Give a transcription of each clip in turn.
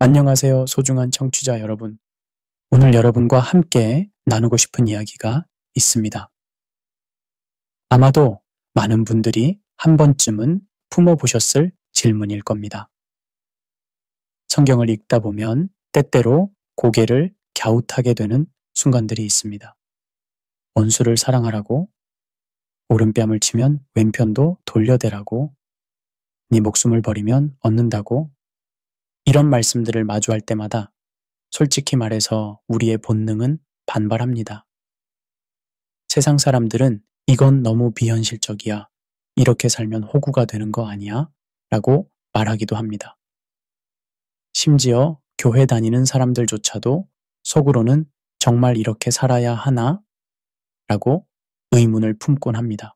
안녕하세요, 소중한 청취자 여러분. 오늘 여러분과 함께 나누고 싶은 이야기가 있습니다. 아마도 많은 분들이 한 번쯤은 품어보셨을 질문일 겁니다. 성경을 읽다 보면 때때로 고개를 갸웃하게 되는 순간들이 있습니다. 원수를 사랑하라고, 오른뺨을 치면 왼편도 돌려대라고, 네 목숨을 버리면 얻는다고, 이런 말씀들을 마주할 때마다 솔직히 말해서 우리의 본능은 반발합니다. 세상 사람들은 이건 너무 비현실적이야. 이렇게 살면 호구가 되는 거 아니야? 라고 말하기도 합니다. 심지어 교회 다니는 사람들조차도 속으로는 정말 이렇게 살아야 하나? 라고 의문을 품곤 합니다.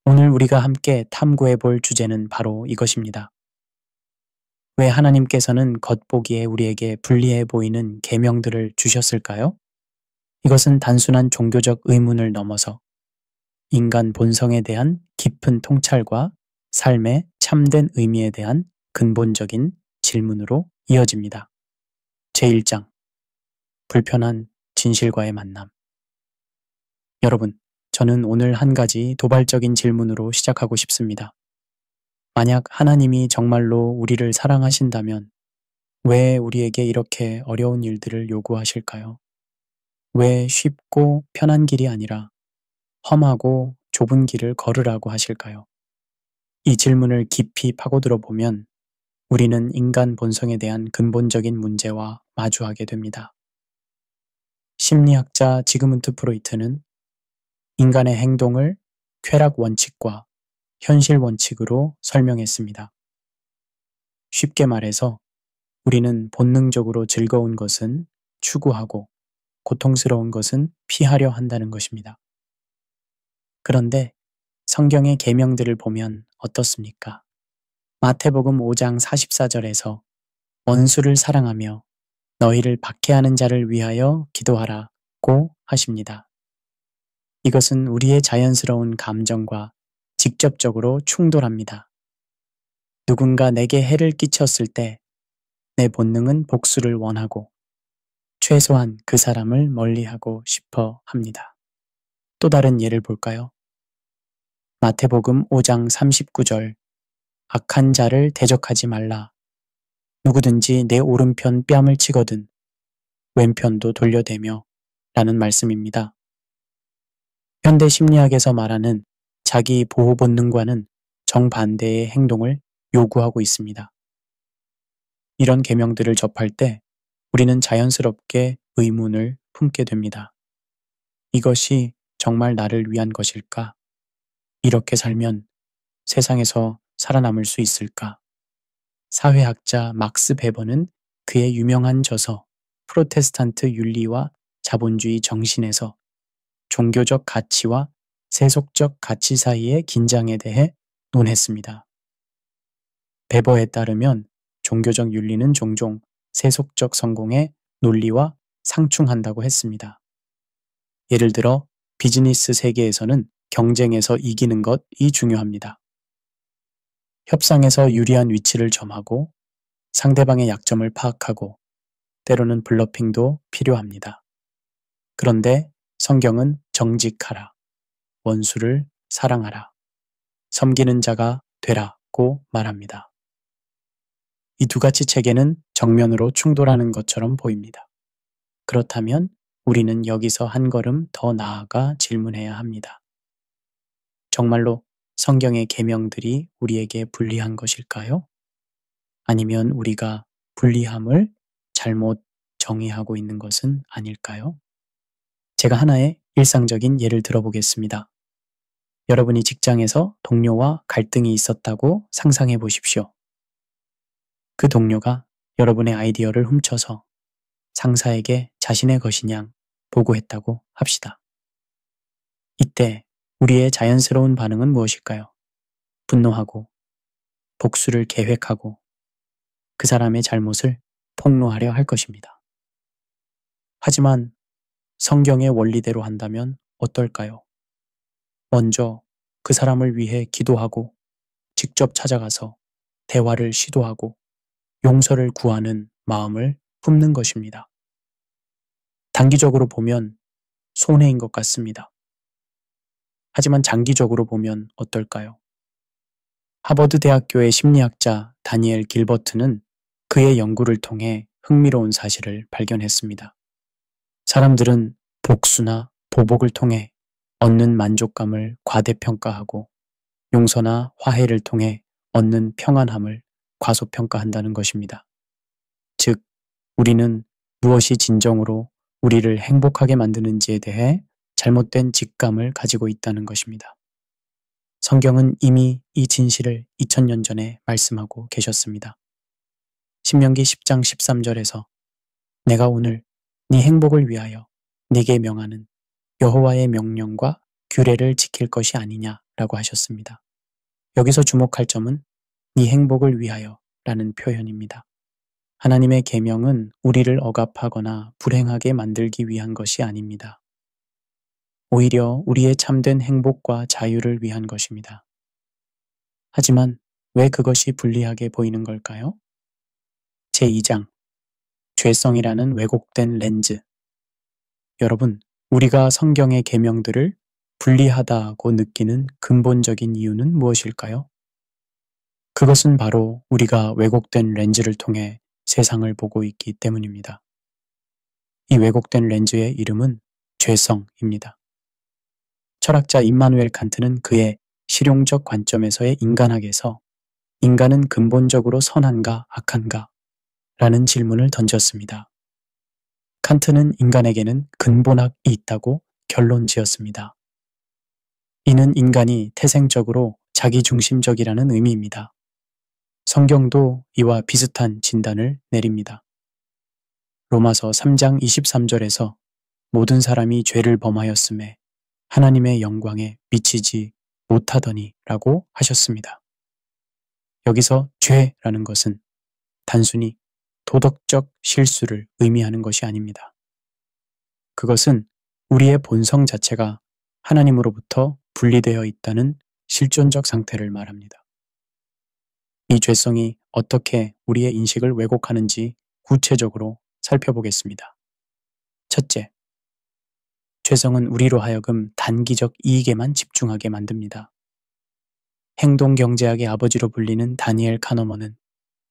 오늘 우리가 함께 탐구해 볼 주제는 바로 이것입니다. 왜 하나님께서는 겉보기에 우리에게 불리해 보이는 계명들을 주셨을까요? 이것은 단순한 종교적 의문을 넘어서 인간 본성에 대한 깊은 통찰과 삶의 참된 의미에 대한 근본적인 질문으로 이어집니다. 제1장 불편한 진실과의 만남. 여러분, 저는 오늘 한 가지 도발적인 질문으로 시작하고 싶습니다. 만약 하나님이 정말로 우리를 사랑하신다면 왜 우리에게 이렇게 어려운 일들을 요구하실까요? 왜 쉽고 편한 길이 아니라 험하고 좁은 길을 걸으라고 하실까요? 이 질문을 깊이 파고들어 보면 우리는 인간 본성에 대한 근본적인 문제와 마주하게 됩니다. 심리학자 지그문트 프로이트는 인간의 행동을 쾌락 원칙과 현실 원칙으로 설명했습니다. 쉽게 말해서 우리는 본능적으로 즐거운 것은 추구하고 고통스러운 것은 피하려 한다는 것입니다. 그런데 성경의 계명들을 보면 어떻습니까? 마태복음 5장 44절에서 원수를 사랑하며 너희를 박해하는 자를 위하여 기도하라고 하십니다. 이것은 우리의 자연스러운 감정과 직접적으로 충돌합니다. 누군가 내게 해를 끼쳤을 때 내 본능은 복수를 원하고 최소한 그 사람을 멀리하고 싶어 합니다. 또 다른 예를 볼까요? 마태복음 5장 39절 악한 자를 대적하지 말라. 누구든지 내 오른편 뺨을 치거든 왼편도 돌려대며 라는 말씀입니다. 현대 심리학에서 말하는 자기 보호 본능과는 정반대의 행동을 요구하고 있습니다. 이런 계명들을 접할 때 우리는 자연스럽게 의문을 품게 됩니다. 이것이 정말 나를 위한 것일까? 이렇게 살면 세상에서 살아남을 수 있을까? 사회학자 막스 베버는 그의 유명한 저서 프로테스탄트 윤리와 자본주의 정신에서 종교적 가치와 세속적 가치 사이의 긴장에 대해 논했습니다. 베버에 따르면 종교적 윤리는 종종 세속적 성공의 논리와 상충한다고 했습니다. 예를 들어 비즈니스 세계에서는 경쟁에서 이기는 것이 중요합니다. 협상에서 유리한 위치를 점하고 상대방의 약점을 파악하고 때로는 블러핑도 필요합니다. 그런데 성경은 정직하라, 원수를 사랑하라, 섬기는 자가 되라고 말합니다. 이 두 가지 체계는 정면으로 충돌하는 것처럼 보입니다. 그렇다면 우리는 여기서 한 걸음 더 나아가 질문해야 합니다. 정말로 성경의 계명들이 우리에게 불리한 것일까요? 아니면 우리가 불리함을 잘못 정의하고 있는 것은 아닐까요? 제가 하나의 일상적인 예를 들어보겠습니다. 여러분이 직장에서 동료와 갈등이 있었다고 상상해 보십시오. 그 동료가 여러분의 아이디어를 훔쳐서 상사에게 자신의 것이냥 보고했다고 합시다. 이때 우리의 자연스러운 반응은 무엇일까요? 분노하고 복수를 계획하고 그 사람의 잘못을 폭로하려 할 것입니다. 하지만 성경의 원리대로 한다면 어떨까요? 먼저 그 사람을 위해 기도하고 직접 찾아가서 대화를 시도하고 용서를 구하는 마음을 품는 것입니다. 단기적으로 보면 손해인 것 같습니다. 하지만 장기적으로 보면 어떨까요? 하버드 대학교의 심리학자 다니엘 길버트는 그의 연구를 통해 흥미로운 사실을 발견했습니다. 사람들은 복수나 보복을 통해 얻는 만족감을 과대평가하고 용서나 화해를 통해 얻는 평안함을 과소평가한다는 것입니다. 즉, 우리는 무엇이 진정으로 우리를 행복하게 만드는지에 대해 잘못된 직감을 가지고 있다는 것입니다. 성경은 이미 이 진실을 2000년 전에 말씀하고 계셨습니다. 신명기 10장 13절에서 내가 오늘 네 행복을 위하여 네게 명하는 여호와의 명령과 규례를 지킬 것이 아니냐라고 하셨습니다. 여기서 주목할 점은 네 행복을 위하여 라는 표현입니다. 하나님의 계명은 우리를 억압하거나 불행하게 만들기 위한 것이 아닙니다. 오히려 우리의 참된 행복과 자유를 위한 것입니다. 하지만 왜 그것이 불리하게 보이는 걸까요? 제2장 죄성이라는 왜곡된 렌즈. 여러분, 우리가 성경의 계명들을 불리하다고 느끼는 근본적인 이유는 무엇일까요? 그것은 바로 우리가 왜곡된 렌즈를 통해 세상을 보고 있기 때문입니다. 이 왜곡된 렌즈의 이름은 죄성입니다. 철학자 임마누엘 칸트는 그의 실용적 관점에서의 인간학에서 인간은 근본적으로 선한가 악한가? 라는 질문을 던졌습니다. 칸트는 인간에게는 근본악이 있다고 결론 지었습니다. 이는 인간이 태생적으로 자기중심적이라는 의미입니다. 성경도 이와 비슷한 진단을 내립니다. 로마서 3장 23절에서 모든 사람이 죄를 범하였음에 하나님의 영광에 미치지 못하더니 라고 하셨습니다. 여기서 죄라는 것은 단순히 도덕적 실수를 의미하는 것이 아닙니다. 그것은 우리의 본성 자체가 하나님으로부터 분리되어 있다는 실존적 상태를 말합니다. 이 죄성이 어떻게 우리의 인식을 왜곡하는지 구체적으로 살펴보겠습니다. 첫째, 죄성은 우리로 하여금 단기적 이익에만 집중하게 만듭니다. 행동경제학의 아버지로 불리는 다니엘 카너먼은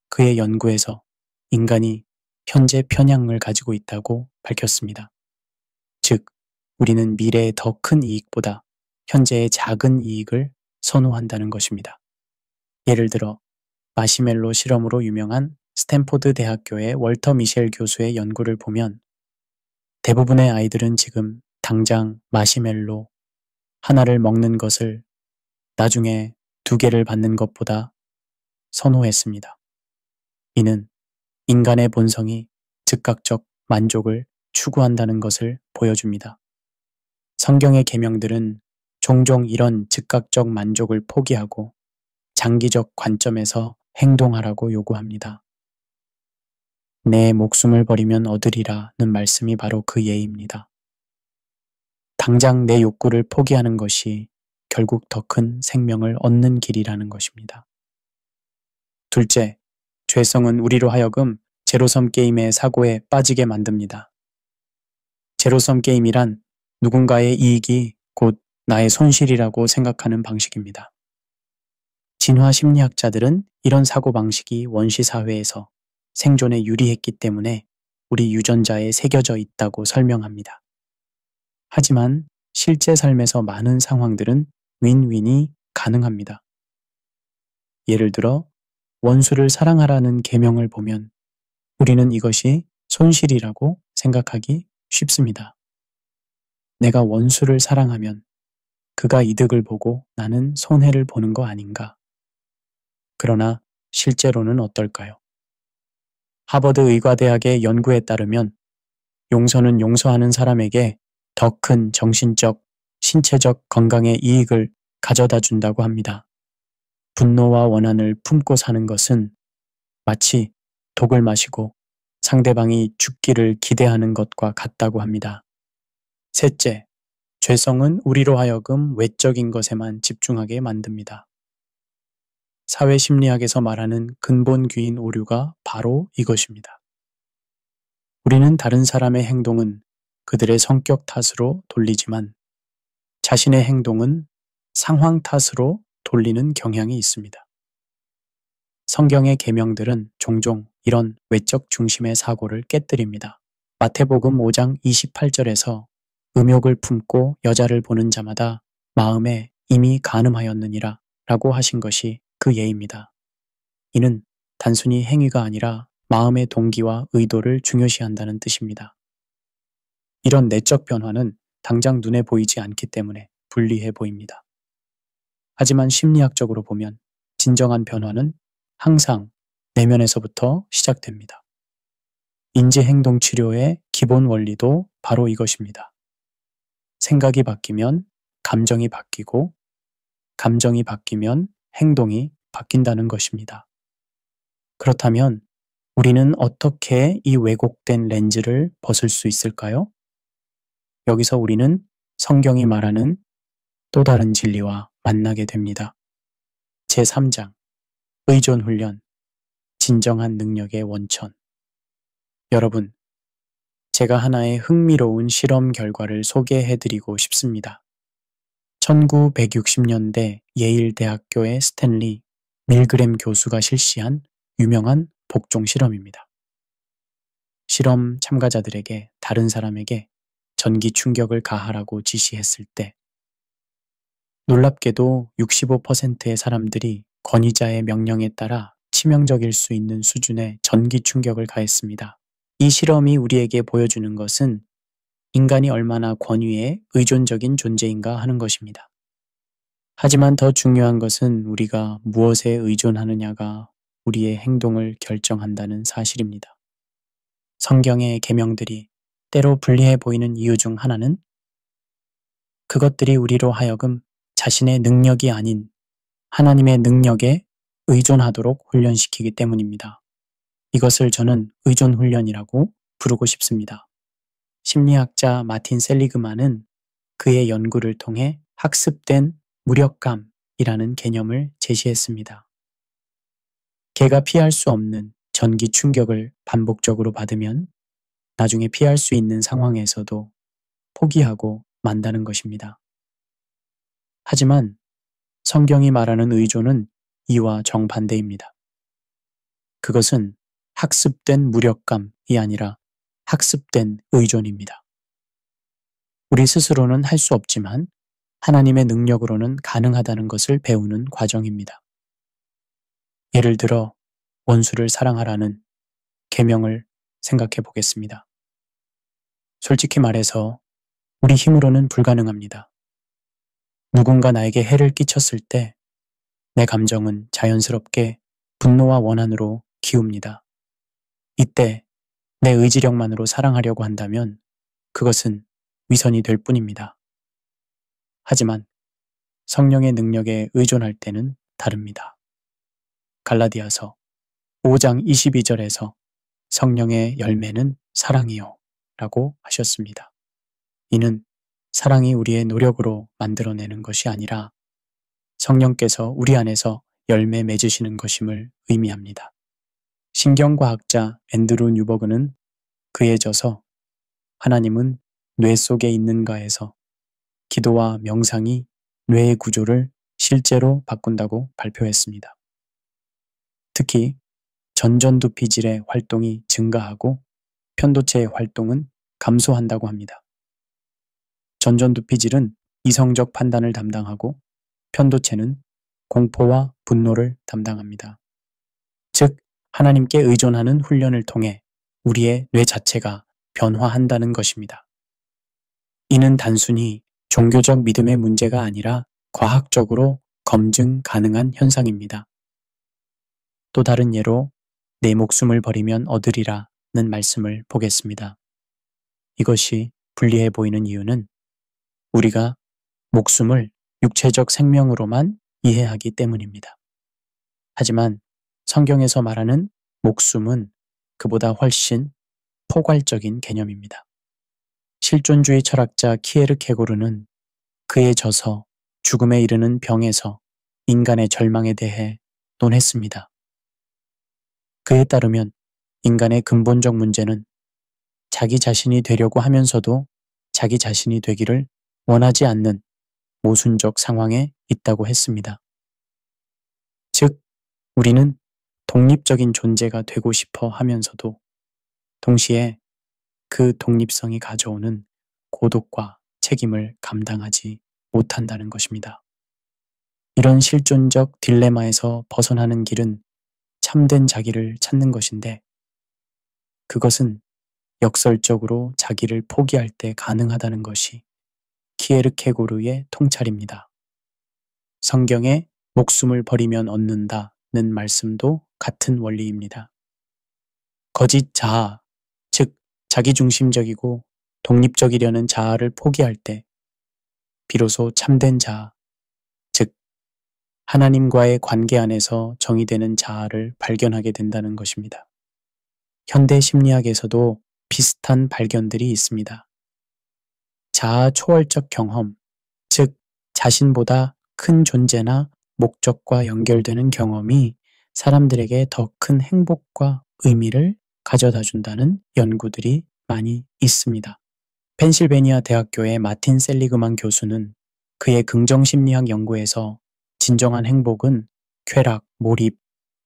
그의 연구에서 인간이 현재 편향을 가지고 있다고 밝혔습니다. 즉, 우리는 미래의 더 큰 이익보다 현재의 작은 이익을 선호한다는 것입니다. 예를 들어 마시멜로 실험으로 유명한 스탠포드 대학교의 월터 미셸 교수의 연구를 보면 대부분의 아이들은 지금 당장 마시멜로 하나를 먹는 것을 나중에 2개를 받는 것보다 선호했습니다. 이는 인간의 본성이 즉각적 만족을 추구한다는 것을 보여줍니다. 성경의 계명들은 종종 이런 즉각적 만족을 포기하고 장기적 관점에서 행동하라고 요구합니다. 내 목숨을 버리면 얻으리라는 말씀이 바로 그 예입니다. 당장 내 욕구를 포기하는 것이 결국 더 큰 생명을 얻는 길이라는 것입니다. 둘째, 죄성은 우리로 하여금 제로섬 게임의 사고에 빠지게 만듭니다. 제로섬 게임이란 누군가의 이익이 곧 나의 손실이라고 생각하는 방식입니다. 진화 심리학자들은 이런 사고방식이 원시사회에서 생존에 유리했기 때문에 우리 유전자에 새겨져 있다고 설명합니다. 하지만 실제 삶에서 많은 상황들은 윈윈이 가능합니다. 예를 들어 원수를 사랑하라는 계명을 보면 우리는 이것이 손실이라고 생각하기 쉽습니다. 내가 원수를 사랑하면 그가 이득을 보고 나는 손해를 보는 거 아닌가? 그러나 실제로는 어떨까요? 하버드 의과대학의 연구에 따르면 용서는 용서하는 사람에게 더 큰 정신적, 신체적 건강의 이익을 가져다 준다고 합니다. 분노와 원한을 품고 사는 것은 마치 독을 마시고 상대방이 죽기를 기대하는 것과 같다고 합니다. 셋째, 죄성은 우리로 하여금 외적인 것에만 집중하게 만듭니다. 사회심리학에서 말하는 근본규인 오류가 바로 이것입니다. 우리는 다른 사람의 행동은 그들의 성격 탓으로 돌리지만 자신의 행동은 상황 탓으로 돌리는 경향이 있습니다. 성경의 계명들은 종종 이런 외적 중심의 사고를 깨뜨립니다. 마태복음 5장 28절에서 음욕을 품고 여자를 보는 자마다 마음에 이미 간음하였느니라 라고 하신 것이 그 예입니다. 이는 단순히 행위가 아니라 마음의 동기와 의도를 중요시한다는 뜻입니다. 이런 내적 변화는 당장 눈에 보이지 않기 때문에 불리해 보입니다. 하지만 심리학적으로 보면 진정한 변화는 항상 내면에서부터 시작됩니다. 인지행동 치료의 기본 원리도 바로 이것입니다. 생각이 바뀌면 감정이 바뀌고 감정이 바뀌면 행동이 바뀐다는 것입니다. 그렇다면 우리는 어떻게 이 왜곡된 렌즈를 벗을 수 있을까요? 여기서 우리는 성경이 말하는 또 다른 진리와 만나게 됩니다. 제3장 의존 훈련, 진정한 능력의 원천. 여러분, 제가 하나의 흥미로운 실험 결과를 소개해드리고 싶습니다. 1960년대 예일 대학교의 스탠리 밀그램 교수가 실시한 유명한 복종 실험입니다. 실험 참가자들에게 다른 사람에게 전기 충격을 가하라고 지시했을 때 놀랍게도 65%의 사람들이 권위자의 명령에 따라 치명적일 수 있는 수준의 전기 충격을 가했습니다. 이 실험이 우리에게 보여주는 것은 인간이 얼마나 권위에 의존적인 존재인가 하는 것입니다. 하지만 더 중요한 것은 우리가 무엇에 의존하느냐가 우리의 행동을 결정한다는 사실입니다. 성경의 계명들이 때로 불리해 보이는 이유 중 하나는 그것들이 우리로 하여금 자신의 능력이 아닌 하나님의 능력에 의존하도록 훈련시키기 때문입니다. 이것을 저는 의존 훈련이라고 부르고 싶습니다. 심리학자 마틴 셀리그만은 그의 연구를 통해 학습된 무력감이라는 개념을 제시했습니다. 개가 피할 수 없는 전기 충격을 반복적으로 받으면 나중에 피할 수 있는 상황에서도 포기하고 만다는 것입니다. 하지만 성경이 말하는 의존은 이와 정반대입니다. 그것은 학습된 무력감이 아니라 학습된 의존입니다. 우리 스스로는 할 수 없지만 하나님의 능력으로는 가능하다는 것을 배우는 과정입니다. 예를 들어 원수를 사랑하라는 계명을 생각해 보겠습니다. 솔직히 말해서 우리 힘으로는 불가능합니다. 누군가 나에게 해를 끼쳤을 때 내 감정은 자연스럽게 분노와 원한으로 기웁니다. 이때 내 의지력만으로 사랑하려고 한다면 그것은 위선이 될 뿐입니다. 하지만 성령의 능력에 의존할 때는 다릅니다. 갈라디아서 5장 22절에서 성령의 열매는 사랑이요 라고 하셨습니다. 이는 사랑이 우리의 노력으로 만들어내는 것이 아니라 성령께서 우리 안에서 열매 맺으시는 것임을 의미합니다. 신경과학자 앤드루 뉴버그는 그에 져서 하나님은 뇌 속에 있는가에서 기도와 명상이 뇌의 구조를 실제로 바꾼다고 발표했습니다. 특히 전전두피질의 활동이 증가하고 편도체의 활동은 감소한다고 합니다. 전전두피질은 이성적 판단을 담당하고 편도체는 공포와 분노를 담당합니다. 즉, 하나님께 의존하는 훈련을 통해 우리의 뇌 자체가 변화한다는 것입니다. 이는 단순히 종교적 믿음의 문제가 아니라 과학적으로 검증 가능한 현상입니다. 또 다른 예로 내 목숨을 버리면 얻으리라는 말씀을 보겠습니다. 이것이 불리해 보이는 이유는 우리가 목숨을 육체적 생명으로만 이해하기 때문입니다. 하지만 성경에서 말하는 목숨은 그보다 훨씬 포괄적인 개념입니다. 실존주의 철학자 키에르케고르는 그에 져서 죽음에 이르는 병에서 인간의 절망에 대해 논했습니다. 그에 따르면 인간의 근본적 문제는 자기 자신이 되려고 하면서도 자기 자신이 되기를 원하지 않는 모순적 상황에 있다고 했습니다. 즉, 우리는 독립적인 존재가 되고 싶어 하면서도 동시에 그 독립성이 가져오는 고독과 책임을 감당하지 못한다는 것입니다. 이런 실존적 딜레마에서 벗어나는 길은 참된 자기를 찾는 것인데 그것은 역설적으로 자기를 포기할 때 가능하다는 것이 키에르케고르의 통찰입니다. 성경에 목숨을 버리면 얻는다는 말씀도 같은 원리입니다. 거짓 자아, 즉 자기중심적이고 독립적이려는 자아를 포기할 때 비로소 참된 자아, 즉 하나님과의 관계 안에서 정의되는 자아를 발견하게 된다는 것입니다. 현대 심리학에서도 비슷한 발견들이 있습니다. 자아 초월적 경험, 즉 자신보다 큰 존재나 목적과 연결되는 경험이 사람들에게 더 큰 행복과 의미를 가져다 준다는 연구들이 많이 있습니다. 펜실베니아 대학교의 마틴 셀리그만 교수는 그의 긍정심리학 연구에서 진정한 행복은 쾌락, 몰입,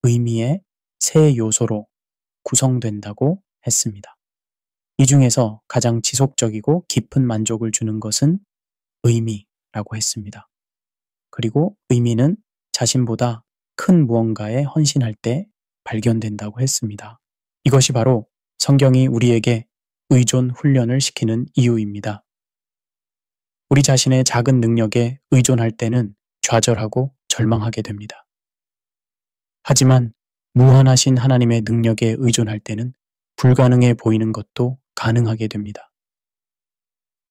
의미의 세 요소로 구성된다고 했습니다. 이 중에서 가장 지속적이고 깊은 만족을 주는 것은 의미라고 했습니다. 그리고 의미는 자신보다 큰 무언가에 헌신할 때 발견된다고 했습니다. 이것이 바로 성경이 우리에게 의존 훈련을 시키는 이유입니다. 우리 자신의 작은 능력에 의존할 때는 좌절하고 절망하게 됩니다. 하지만 무한하신 하나님의 능력에 의존할 때는 불가능해 보이는 것도 가능하게 됩니다.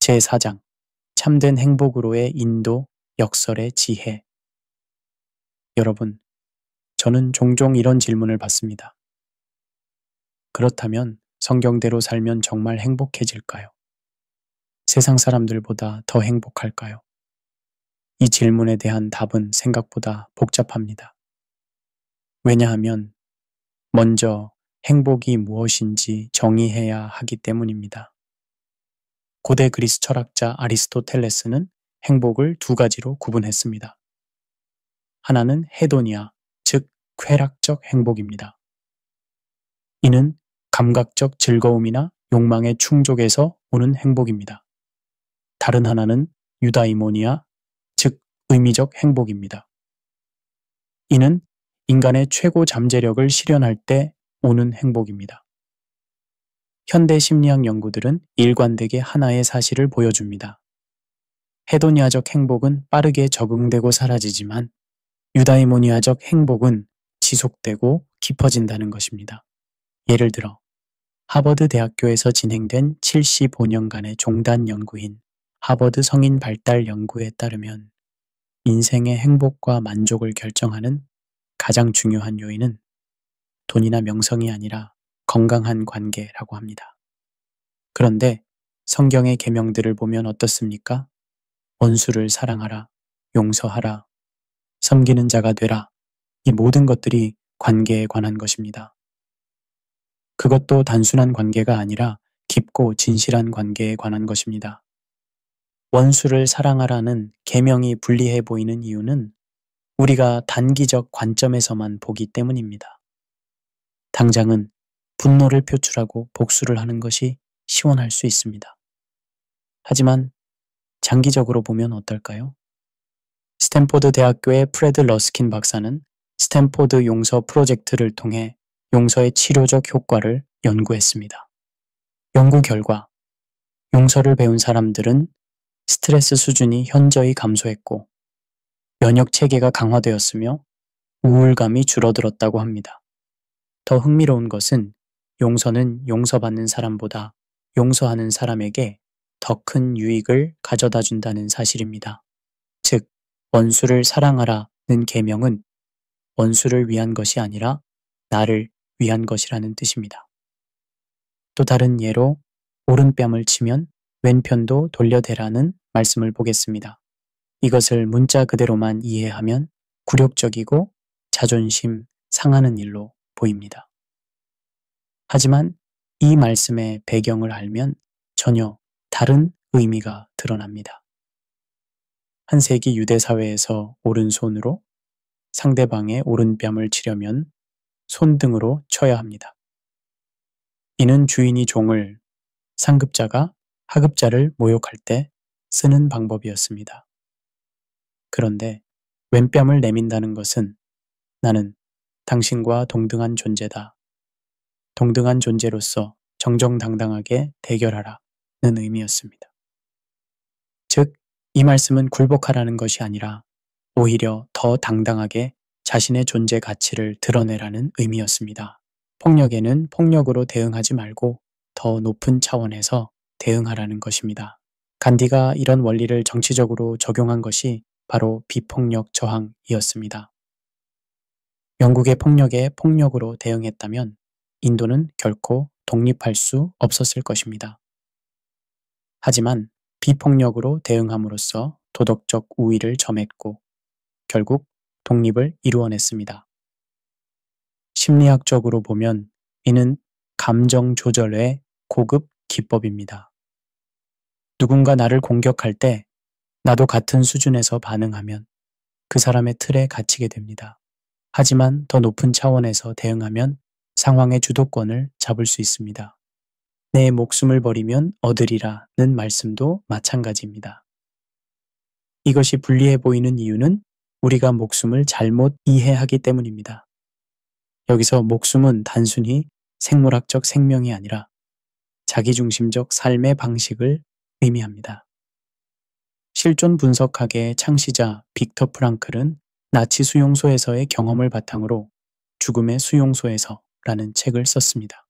제4장 참된 행복으로의 인도, 역설의 지혜. 여러분, 저는 종종 이런 질문을 받습니다. 그렇다면 성경대로 살면 정말 행복해질까요? 세상 사람들보다 더 행복할까요? 이 질문에 대한 답은 생각보다 복잡합니다. 왜냐하면 먼저 행복이 무엇인지 정의해야 하기 때문입니다. 고대 그리스 철학자 아리스토텔레스는 행복을 두 가지로 구분했습니다. 하나는 헤도니아, 즉 쾌락적 행복입니다. 이는 감각적 즐거움이나 욕망의 충족에서 오는 행복입니다. 다른 하나는 유다이모니아, 즉 의미적 행복입니다. 이는 인간의 최고 잠재력을 실현할 때 오는 행복입니다. 현대 심리학 연구들은 일관되게 하나의 사실을 보여줍니다. 헤도니아적 행복은 빠르게 적응되고 사라지지만 유다이모니아적 행복은 지속되고 깊어진다는 것입니다. 예를 들어 하버드 대학교에서 진행된 75년간의 종단 연구인 하버드 성인 발달 연구에 따르면 인생의 행복과 만족을 결정하는 가장 중요한 요인은 돈이나 명성이 아니라 건강한 관계라고 합니다. 그런데 성경의 계명들을 보면 어떻습니까? 원수를 사랑하라, 용서하라, 섬기는 자가 되라. 이 모든 것들이 관계에 관한 것입니다. 그것도 단순한 관계가 아니라 깊고 진실한 관계에 관한 것입니다. 원수를 사랑하라는 계명이 불리해 보이는 이유는 우리가 단기적 관점에서만 보기 때문입니다. 당장은 분노를 표출하고 복수를 하는 것이 시원할 수 있습니다. 하지만 장기적으로 보면 어떨까요? 스탠포드 대학교의 프레드 러스킨 박사는 스탠포드 용서 프로젝트를 통해 용서의 치료적 효과를 연구했습니다. 연구 결과 용서를 배운 사람들은 스트레스 수준이 현저히 감소했고 면역 체계가 강화되었으며 우울감이 줄어들었다고 합니다. 더 흥미로운 것은 용서는 용서받는 사람보다 용서하는 사람에게 더 큰 유익을 가져다 준다는 사실입니다. 즉, 원수를 사랑하라는 계명은 원수를 위한 것이 아니라 나를 위한 것이라는 뜻입니다. 또 다른 예로 오른뺨을 치면 왼편도 돌려대라는 말씀을 보겠습니다. 이것을 문자 그대로만 이해하면 굴욕적이고 자존심 상하는 일로 보입니다. 하지만 이 말씀의 배경을 알면 전혀 다른 의미가 드러납니다. 한 세기 유대 사회에서 오른손으로 상대방의 오른뺨을 치려면 손등으로 쳐야 합니다. 이는 주인이 종을, 상급자가 하급자를 모욕할 때 쓰는 방법이었습니다. 그런데 왼뺨을 내민다는 것은 나는 당신과 동등한 존재다. 동등한 존재로서 정정당당하게 대결하라는 의미였습니다. 즉, 이 말씀은 굴복하라는 것이 아니라 오히려 더 당당하게 자신의 존재 가치를 드러내라는 의미였습니다. 폭력에는 폭력으로 대응하지 말고 더 높은 차원에서 대응하라는 것입니다. 간디가 이런 원리를 정치적으로 적용한 것이 바로 비폭력 저항이었습니다. 영국의 폭력에 폭력으로 대응했다면 인도는 결코 독립할 수 없었을 것입니다. 하지만 비폭력으로 대응함으로써 도덕적 우위를 점했고 결국 독립을 이루어냈습니다. 심리학적으로 보면 이는 감정 조절의 고급 기법입니다. 누군가 나를 공격할 때 나도 같은 수준에서 반응하면 그 사람의 틀에 갇히게 됩니다. 하지만 더 높은 차원에서 대응하면 상황의 주도권을 잡을 수 있습니다. 내 목숨을 버리면 얻으리라는 말씀도 마찬가지입니다. 이것이 불리해 보이는 이유는 우리가 목숨을 잘못 이해하기 때문입니다. 여기서 목숨은 단순히 생물학적 생명이 아니라 자기중심적 삶의 방식을 의미합니다. 실존 분석학의 창시자 빅터 프랑클은 나치 수용소에서의 경험을 바탕으로 죽음의 수용소에서라는 책을 썼습니다.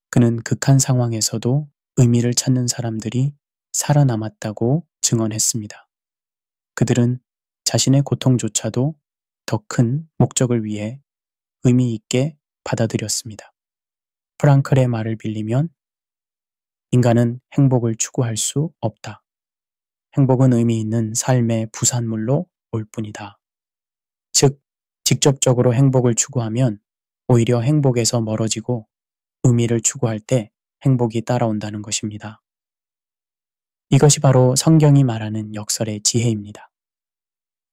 그는 극한 상황에서도 의미를 찾는 사람들이 살아남았다고 증언했습니다. 그들은 자신의 고통조차도 더 큰 목적을 위해 의미 있게 받아들였습니다. 프랑클의 말을 빌리면 인간은 행복을 추구할 수 없다. 행복은 의미 있는 삶의 부산물로 올 뿐이다. 즉, 직접적으로 행복을 추구하면 오히려 행복에서 멀어지고 의미를 추구할 때 행복이 따라온다는 것입니다. 이것이 바로 성경이 말하는 역설의 지혜입니다.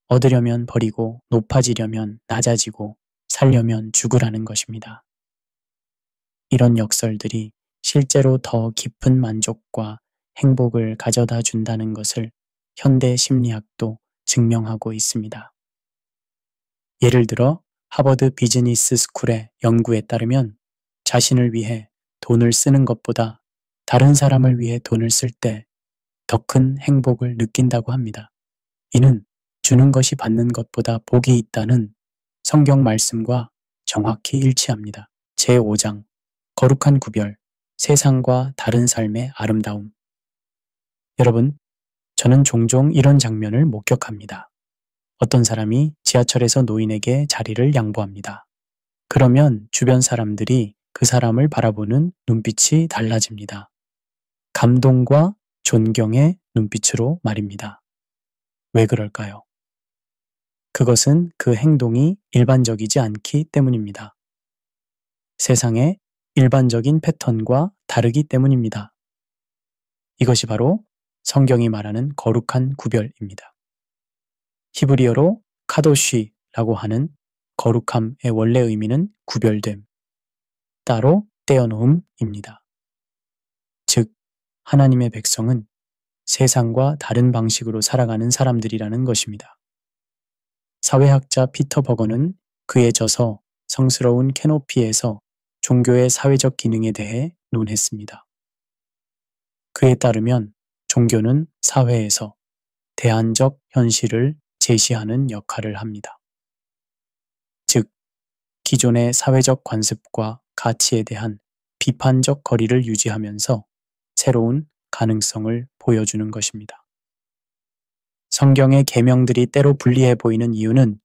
얻으려면 버리고 높아지려면 낮아지고 살려면 죽으라는 것입니다. 이런 역설들이 실제로 더 깊은 만족과 행복을 가져다 준다는 것을 현대 심리학도 증명하고 있습니다. 예를 들어 하버드 비즈니스 스쿨의 연구에 따르면 자신을 위해 돈을 쓰는 것보다 다른 사람을 위해 돈을 쓸 때 더 큰 행복을 느낀다고 합니다. 이는 주는 것이 받는 것보다 복이 있다는 성경 말씀과 정확히 일치합니다. 제5장 거룩한 구별, 세상과 다른 삶의 아름다움. 여러분, 저는 종종 이런 장면을 목격합니다. 어떤 사람이 지하철에서 노인에게 자리를 양보합니다. 그러면 주변 사람들이 그 사람을 바라보는 눈빛이 달라집니다. 감동과 존경의 눈빛으로 말입니다. 왜 그럴까요? 그것은 그 행동이 일반적이지 않기 때문입니다. 세상의 일반적인 패턴과 다르기 때문입니다. 이것이 바로 성경이 말하는 거룩한 구별입니다. 히브리어로 카도시라고 하는 거룩함의 원래 의미는 구별됨, 따로 떼어놓음입니다. 즉, 하나님의 백성은 세상과 다른 방식으로 살아가는 사람들이라는 것입니다. 사회학자 피터 버거는 그의 저서 성스러운 캐노피에서 종교의 사회적 기능에 대해 논했습니다. 그에 따르면 종교는 사회에서 대안적 현실을 제시하는 역할을 합니다. 즉, 기존의 사회적 관습과 가치에 대한 비판적 거리를 유지하면서 새로운 가능성을 보여주는 것입니다. 성경의 계명들이 때로 불리해 보이는 이유는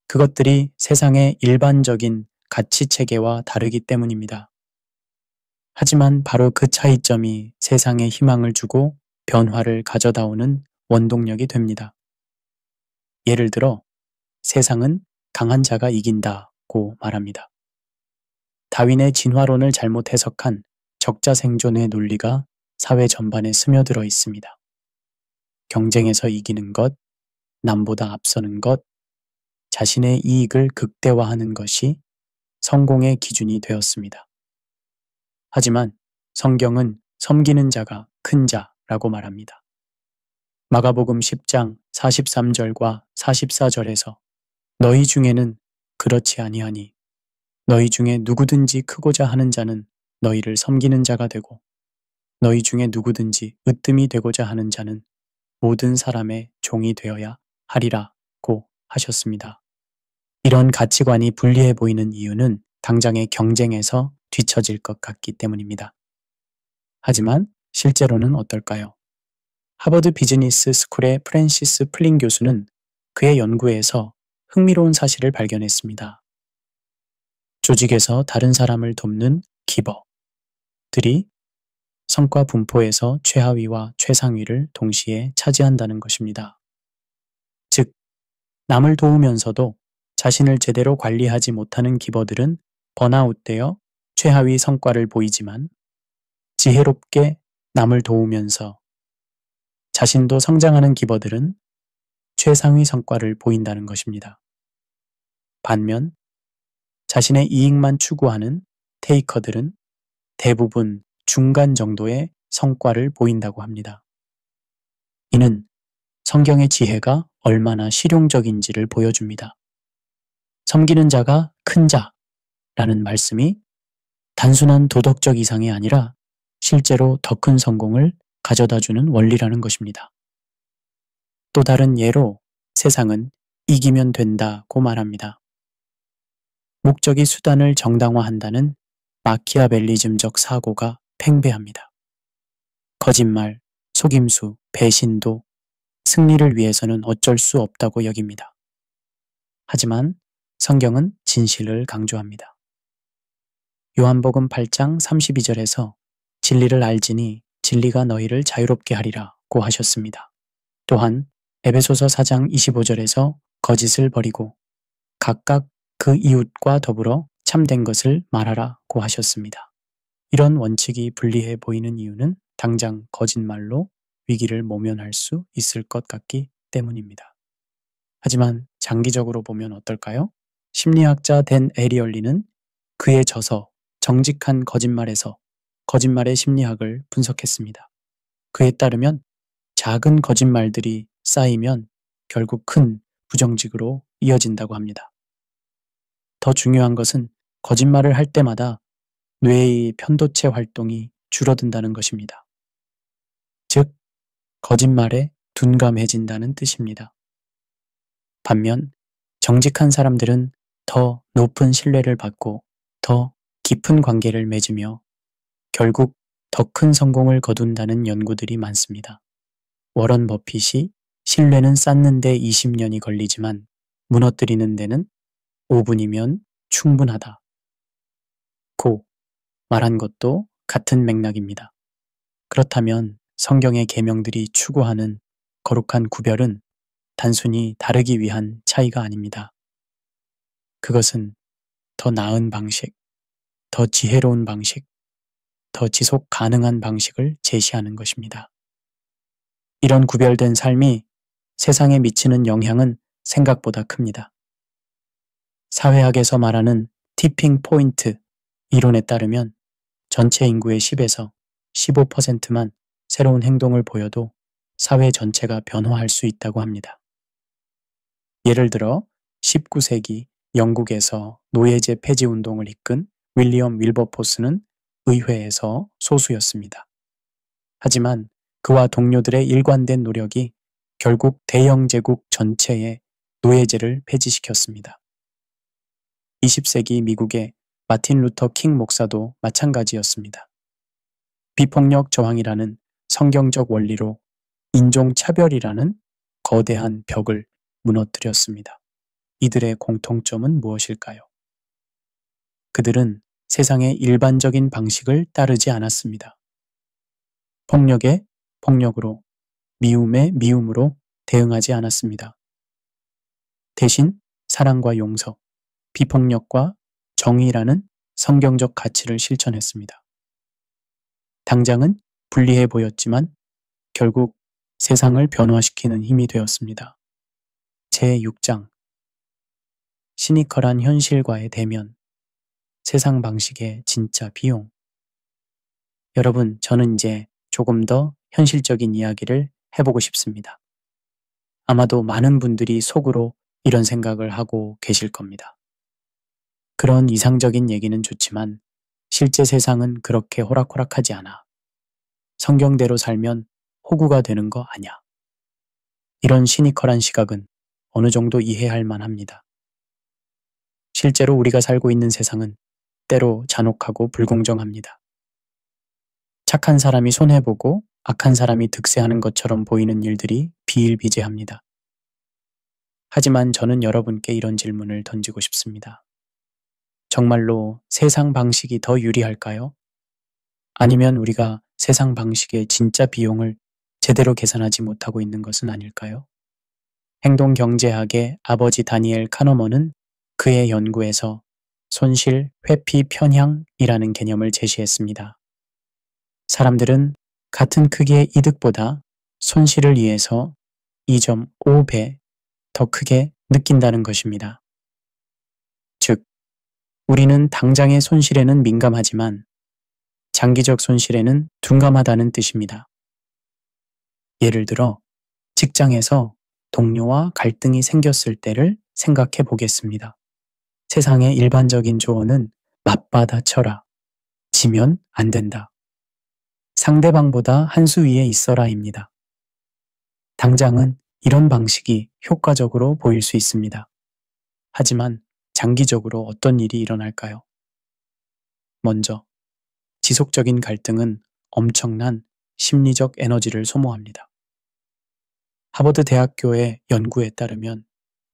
그것들이 세상의 일반적인 가치 체계와 다르기 때문입니다. 하지만 바로 그 차이점이 세상에 희망을 주고 변화를 가져다 오는 원동력이 됩니다. 예를 들어 세상은 강한 자가 이긴다고 말합니다. 다윈의 진화론을 잘못 해석한 적자생존의 논리가 사회 전반에 스며들어 있습니다. 경쟁에서 이기는 것, 남보다 앞서는 것, 자신의 이익을 극대화하는 것이 성공의 기준이 되었습니다. 하지만 성경은 섬기는 자가 큰 자라고 말합니다. 마가복음 10장 43절과 44절에서 너희 중에는 그렇지 아니하니 너희 중에 누구든지 크고자 하는 자는 너희를 섬기는 자가 되고 너희 중에 누구든지 으뜸이 되고자 하는 자는 모든 사람의 종이 되어야 하리라고 하셨습니다. 이런 가치관이 불리해 보이는 이유는 당장의 경쟁에서 뒤처질 것 같기 때문입니다. 하지만 실제로는 어떨까요? 하버드 비즈니스 스쿨의 프랜시스 플린 교수는 그의 연구에서 흥미로운 사실을 발견했습니다. 조직에서 다른 사람을 돕는 기버들이 성과 분포에서 최하위와 최상위를 동시에 차지한다는 것입니다. 즉, 남을 도우면서도 자신을 제대로 관리하지 못하는 기버들은 번아웃되어 최하위 성과를 보이지만 지혜롭게 남을 도우면서 자신도 성장하는 기버들은 최상위 성과를 보인다는 것입니다. 반면 자신의 이익만 추구하는 테이커들은 대부분 중간 정도의 성과를 보인다고 합니다. 이는 성경의 지혜가 얼마나 실용적인지를 보여줍니다. 섬기는 자가 큰 자라는 말씀이 단순한 도덕적 이상이 아니라 실제로 더 큰 성공을 가져다주는 원리라는 것입니다. 또 다른 예로 세상은 이기면 된다고 말합니다. 목적이 수단을 정당화한다는 마키아벨리즘적 사고가 팽배합니다. 거짓말, 속임수, 배신도 승리를 위해서는 어쩔 수 없다고 여깁니다. 하지만 성경은 진실을 강조합니다. 요한복음 8장 32절에서 진리를 알지니 진리가 너희를 자유롭게 하리라고 하셨습니다. 또한 에베소서 4장 25절에서 거짓을 버리고 각각 그 이웃과 더불어 참된 것을 말하라고 하셨습니다. 이런 원칙이 불리해 보이는 이유는 당장 거짓말로 위기를 모면할 수 있을 것 같기 때문입니다. 하지만 장기적으로 보면 어떨까요? 심리학자 댄 에리얼리는 그의 저서 정직한 거짓말에서 거짓말의 심리학을 분석했습니다. 그에 따르면 작은 거짓말들이 쌓이면 결국 큰 부정직으로 이어진다고 합니다. 더 중요한 것은 거짓말을 할 때마다 뇌의 편도체 활동이 줄어든다는 것입니다. 즉, 거짓말에 둔감해진다는 뜻입니다. 반면 정직한 사람들은 더 높은 신뢰를 받고 더 깊은 관계를 맺으며 결국 더 큰 성공을 거둔다는 연구들이 많습니다. 워런 버핏이 신뢰는 쌓는 데 20년이 걸리지만 무너뜨리는 데는 5분이면 충분하다. 고 말한 것도 같은 맥락입니다. 그렇다면 성경의 계명들이 추구하는 거룩한 구별은 단순히 다르기 위한 차이가 아닙니다. 그것은 더 나은 방식, 더 지혜로운 방식, 더 지속 가능한 방식을 제시하는 것입니다. 이런 구별된 삶이 세상에 미치는 영향은 생각보다 큽니다. 사회학에서 말하는 티핑 포인트 이론에 따르면 전체 인구의 10에서 15%만 새로운 행동을 보여도 사회 전체가 변화할 수 있다고 합니다. 예를 들어 19세기 영국에서 노예제 폐지 운동을 이끈 윌리엄 윌버포스는 의회에서 소수였습니다. 하지만 그와 동료들의 일관된 노력이 결국 대영 제국 전체에 노예제를 폐지시켰습니다. 20세기 미국의 마틴 루터 킹 목사도 마찬가지였습니다. 비폭력 저항이라는 성경적 원리로 인종차별이라는 거대한 벽을 무너뜨렸습니다. 이들의 공통점은 무엇일까요? 그들은 세상의 일반적인 방식을 따르지 않았습니다. 폭력에 폭력으로, 미움에 미움으로 대응하지 않았습니다. 대신 사랑과 용서, 비폭력과 정의라는 성경적 가치를 실천했습니다. 당장은 불리해 보였지만 결국 세상을 변화시키는 힘이 되었습니다. 제6장 시니컬한 현실과의 대면, 세상 방식의 진짜 비용. 여러분, 저는 이제 조금 더 현실적인 이야기를 해보고 싶습니다. 아마도 많은 분들이 속으로 이런 생각을 하고 계실 겁니다. 그런 이상적인 얘기는 좋지만 실제 세상은 그렇게 호락호락하지 않아. 성경대로 살면 호구가 되는 거 아냐. 이런 시니컬한 시각은 어느 정도 이해할 만합니다. 실제로 우리가 살고 있는 세상은 때로 잔혹하고 불공정합니다. 착한 사람이 손해보고 악한 사람이 득세하는 것처럼 보이는 일들이 비일비재합니다. 하지만 저는 여러분께 이런 질문을 던지고 싶습니다. 정말로 세상 방식이 더 유리할까요? 아니면 우리가 세상 방식의 진짜 비용을 제대로 계산하지 못하고 있는 것은 아닐까요? 행동경제학의 아버지 다니엘 카너먼은 그의 연구에서 손실, 회피, 편향이라는 개념을 제시했습니다. 사람들은 같은 크기의 이득보다 손실을 위해서 2.5배 더 크게 느낀다는 것입니다. 즉, 우리는 당장의 손실에는 민감하지만 장기적 손실에는 둔감하다는 뜻입니다. 예를 들어, 직장에서 동료와 갈등이 생겼을 때를 생각해 보겠습니다. 세상의 일반적인 조언은 맞받아쳐라. 지면 안 된다. 상대방보다 한 수 위에 있어라입니다. 당장은 이런 방식이 효과적으로 보일 수 있습니다. 하지만 장기적으로 어떤 일이 일어날까요? 먼저, 지속적인 갈등은 엄청난 심리적 에너지를 소모합니다. 하버드 대학교의 연구에 따르면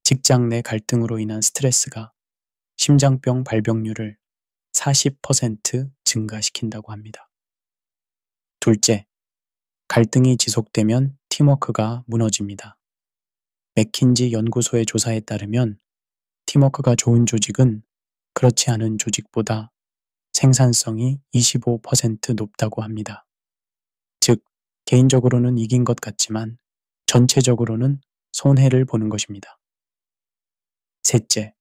직장 내 갈등으로 인한 스트레스가 심장병 발병률을 40% 증가시킨다고 합니다. 둘째, 갈등이 지속되면 팀워크가 무너집니다. 맥킨지 연구소의 조사에 따르면 팀워크가 좋은 조직은 그렇지 않은 조직보다 생산성이 25% 높다고 합니다. 즉, 개인적으로는 이긴 것 같지만 전체적으로는 손해를 보는 것입니다. 셋째,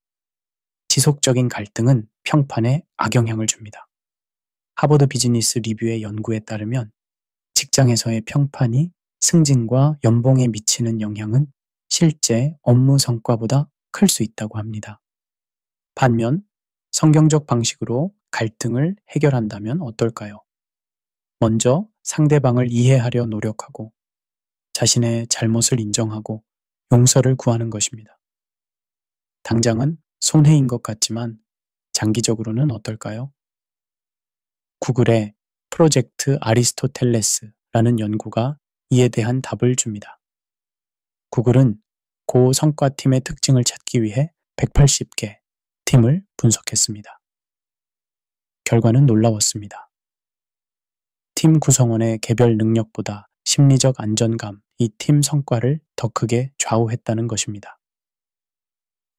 지속적인 갈등은 평판에 악영향을 줍니다. 하버드 비즈니스 리뷰의 연구에 따르면 직장에서의 평판이 승진과 연봉에 미치는 영향은 실제 업무 성과보다 클 수 있다고 합니다. 반면 성경적 방식으로 갈등을 해결한다면 어떨까요? 먼저 상대방을 이해하려 노력하고 자신의 잘못을 인정하고 용서를 구하는 것입니다. 당장은 손해인 것 같지만 장기적으로는 어떨까요? 구글의 프로젝트 아리스토텔레스라는 연구가 이에 대한 답을 줍니다. 구글은 고성과팀의 특징을 찾기 위해 180개 팀을 분석했습니다. 결과는 놀라웠습니다. 팀 구성원의 개별 능력보다 심리적 안정감이 팀 성과를 더 크게 좌우했다는 것입니다.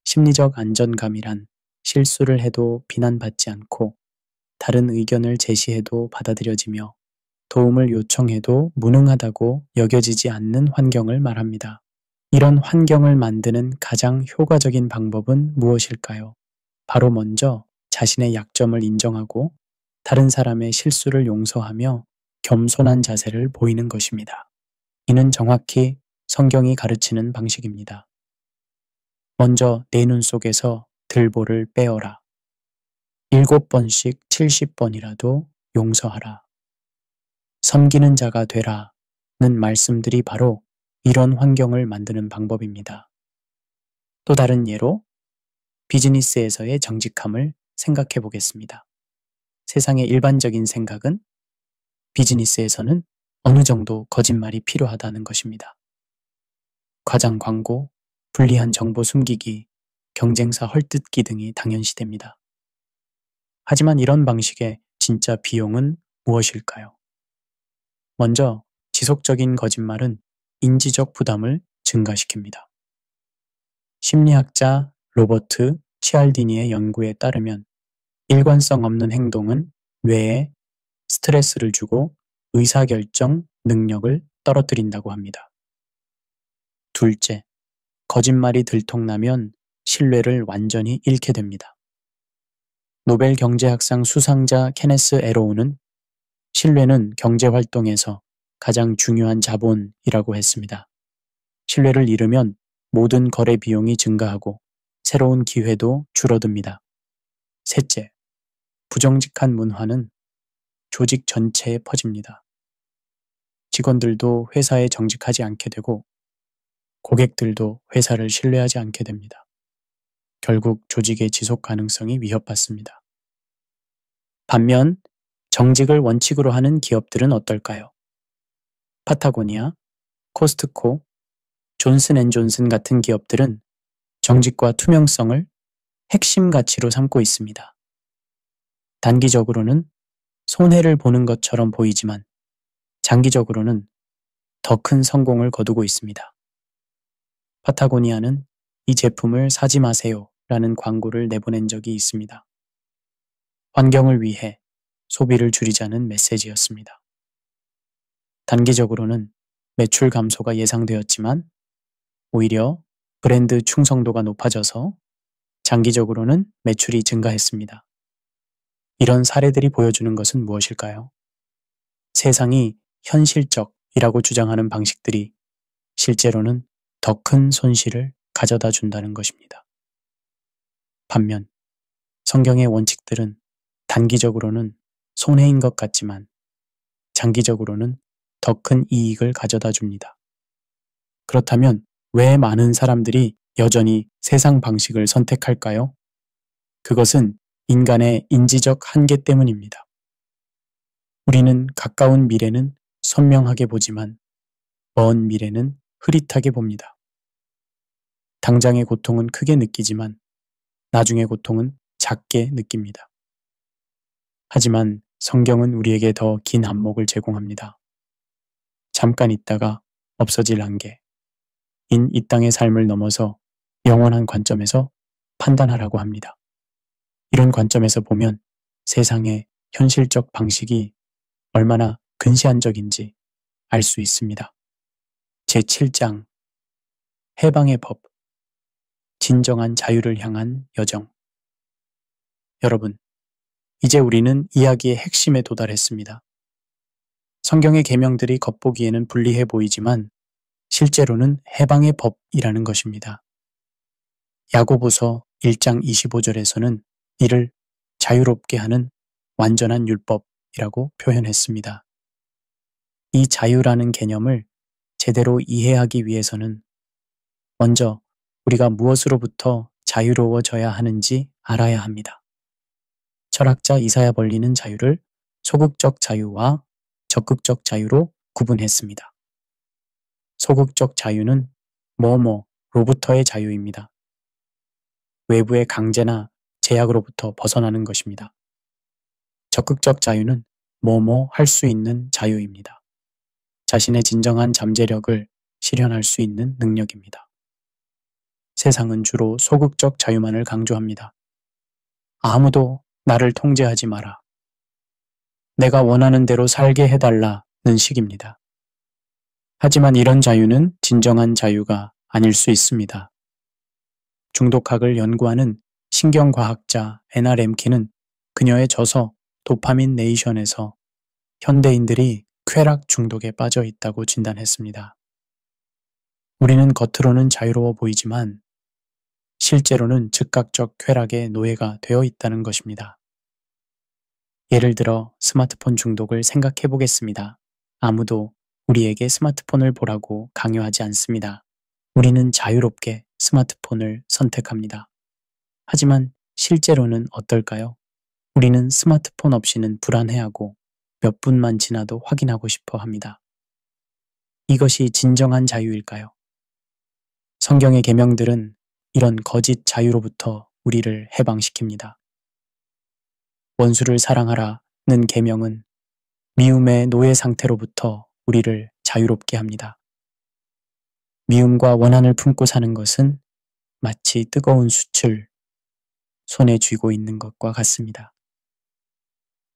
심리적 안정감이란 실수를 해도 비난받지 않고 다른 의견을 제시해도 받아들여지며 도움을 요청해도 무능하다고 여겨지지 않는 환경을 말합니다. 이런 환경을 만드는 가장 효과적인 방법은 무엇일까요? 바로 먼저 자신의 약점을 인정하고 다른 사람의 실수를 용서하며 겸손한 자세를 보이는 것입니다. 이는 정확히 성경이 가르치는 방식입니다. 먼저 내 눈 속에서 들보를 빼어라. 7번씩 70번이라도 용서하라. 섬기는 자가 되라는 말씀들이 바로 이런 환경을 만드는 방법입니다. 또 다른 예로 비즈니스에서의 정직함을 생각해 보겠습니다. 세상의 일반적인 생각은 비즈니스에서는 어느 정도 거짓말이 필요하다는 것입니다. 과장 광고, 불리한 정보 숨기기, 경쟁사 헐뜯기 등이 당연시됩니다. 하지만 이런 방식의 진짜 비용은 무엇일까요? 먼저 지속적인 거짓말은 인지적 부담을 증가시킵니다. 심리학자 로버트 치알디니의 연구에 따르면 일관성 없는 행동은 뇌에 스트레스를 주고 의사결정 능력을 떨어뜨린다고 합니다. 둘째, 거짓말이 들통나면 신뢰를 완전히 잃게 됩니다. 노벨 경제학상 수상자 케네스 에로우는 신뢰는 경제활동에서 가장 중요한 자본이라고 했습니다. 신뢰를 잃으면 모든 거래 비용이 증가하고 새로운 기회도 줄어듭니다. 셋째, 부정직한 문화는 조직 전체에 퍼집니다. 직원들도 회사에 정직하지 않게 되고 고객들도 회사를 신뢰하지 않게 됩니다. 결국 조직의 지속 가능성이 위협받습니다. 반면 정직을 원칙으로 하는 기업들은 어떨까요? 파타고니아, 코스트코, 존슨앤존슨 같은 기업들은 정직과 투명성을 핵심 가치로 삼고 있습니다. 단기적으로는 손해를 보는 것처럼 보이지만 장기적으로는 더 큰 성공을 거두고 있습니다. 파타고니아는 이 제품을 사지 마세요 라는 광고를 내보낸 적이 있습니다. 환경을 위해 소비를 줄이자는 메시지였습니다. 단기적으로는 매출 감소가 예상되었지만 오히려 브랜드 충성도가 높아져서 장기적으로는 매출이 증가했습니다. 이런 사례들이 보여주는 것은 무엇일까요? 세상이 현실적이라고 주장하는 방식들이 실제로는 더 큰 손실을 가져다 준다는 것입니다. 반면 성경의 원칙들은 단기적으로는 손해인 것 같지만 장기적으로는 더 큰 이익을 가져다 줍니다. 그렇다면 왜 많은 사람들이 여전히 세상 방식을 선택할까요? 그것은 인간의 인지적 한계 때문입니다. 우리는 가까운 미래는 선명하게 보지만 먼 미래는 흐릿하게 봅니다. 당장의 고통은 크게 느끼지만 나중의 고통은 작게 느낍니다. 하지만 성경은 우리에게 더 긴 안목을 제공합니다. 잠깐 있다가 없어질 한계, 이 땅의 삶을 넘어서 영원한 관점에서 판단하라고 합니다. 이런 관점에서 보면 세상의 현실적 방식이 얼마나 근시안적인지 알 수 있습니다. 제7장 해방의 법, 진정한 자유를 향한 여정. 여러분, 이제 우리는 이야기의 핵심에 도달했습니다. 성경의 계명들이 겉보기에는 불리해 보이지만 실제로는 해방의 법이라는 것입니다. 야고보서 1장 25절에서는 이를 자유롭게 하는 완전한 율법이라고 표현했습니다. 이 자유라는 개념을 제대로 이해하기 위해서는 먼저 우리가 무엇으로부터 자유로워져야 하는지 알아야 합니다. 철학자 이사야 벌리는 자유를 소극적 자유와 적극적 자유로 구분했습니다. 소극적 자유는 뭐뭐로부터의 자유입니다. 외부의 강제나 제약으로부터 벗어나는 것입니다. 적극적 자유는 뭐뭐 할 수 있는 자유입니다. 자신의 진정한 잠재력을 실현할 수 있는 능력입니다. 세상은 주로 소극적 자유만을 강조합니다. 아무도 나를 통제하지 마라. 내가 원하는 대로 살게 해달라는 식입니다. 하지만 이런 자유는 진정한 자유가 아닐 수 있습니다. 중독학을 연구하는 신경과학자 애나 렘키는 그녀의 저서 도파민 네이션에서 현대인들이 쾌락 중독에 빠져 있다고 진단했습니다. 우리는 겉으로는 자유로워 보이지만 실제로는 즉각적 쾌락의 노예가 되어 있다는 것입니다. 예를 들어 스마트폰 중독을 생각해 보겠습니다. 아무도 우리에게 스마트폰을 보라고 강요하지 않습니다. 우리는 자유롭게 스마트폰을 선택합니다. 하지만 실제로는 어떨까요? 우리는 스마트폰 없이는 불안해하고 몇 분만 지나도 확인하고 싶어 합니다. 이것이 진정한 자유일까요? 성경의 계명들은 이런 거짓 자유로부터 우리를 해방시킵니다. 원수를 사랑하라는 계명은 미움의 노예 상태로부터 우리를 자유롭게 합니다. 미움과 원한을 품고 사는 것은 마치 뜨거운 숯을 손에 쥐고 있는 것과 같습니다.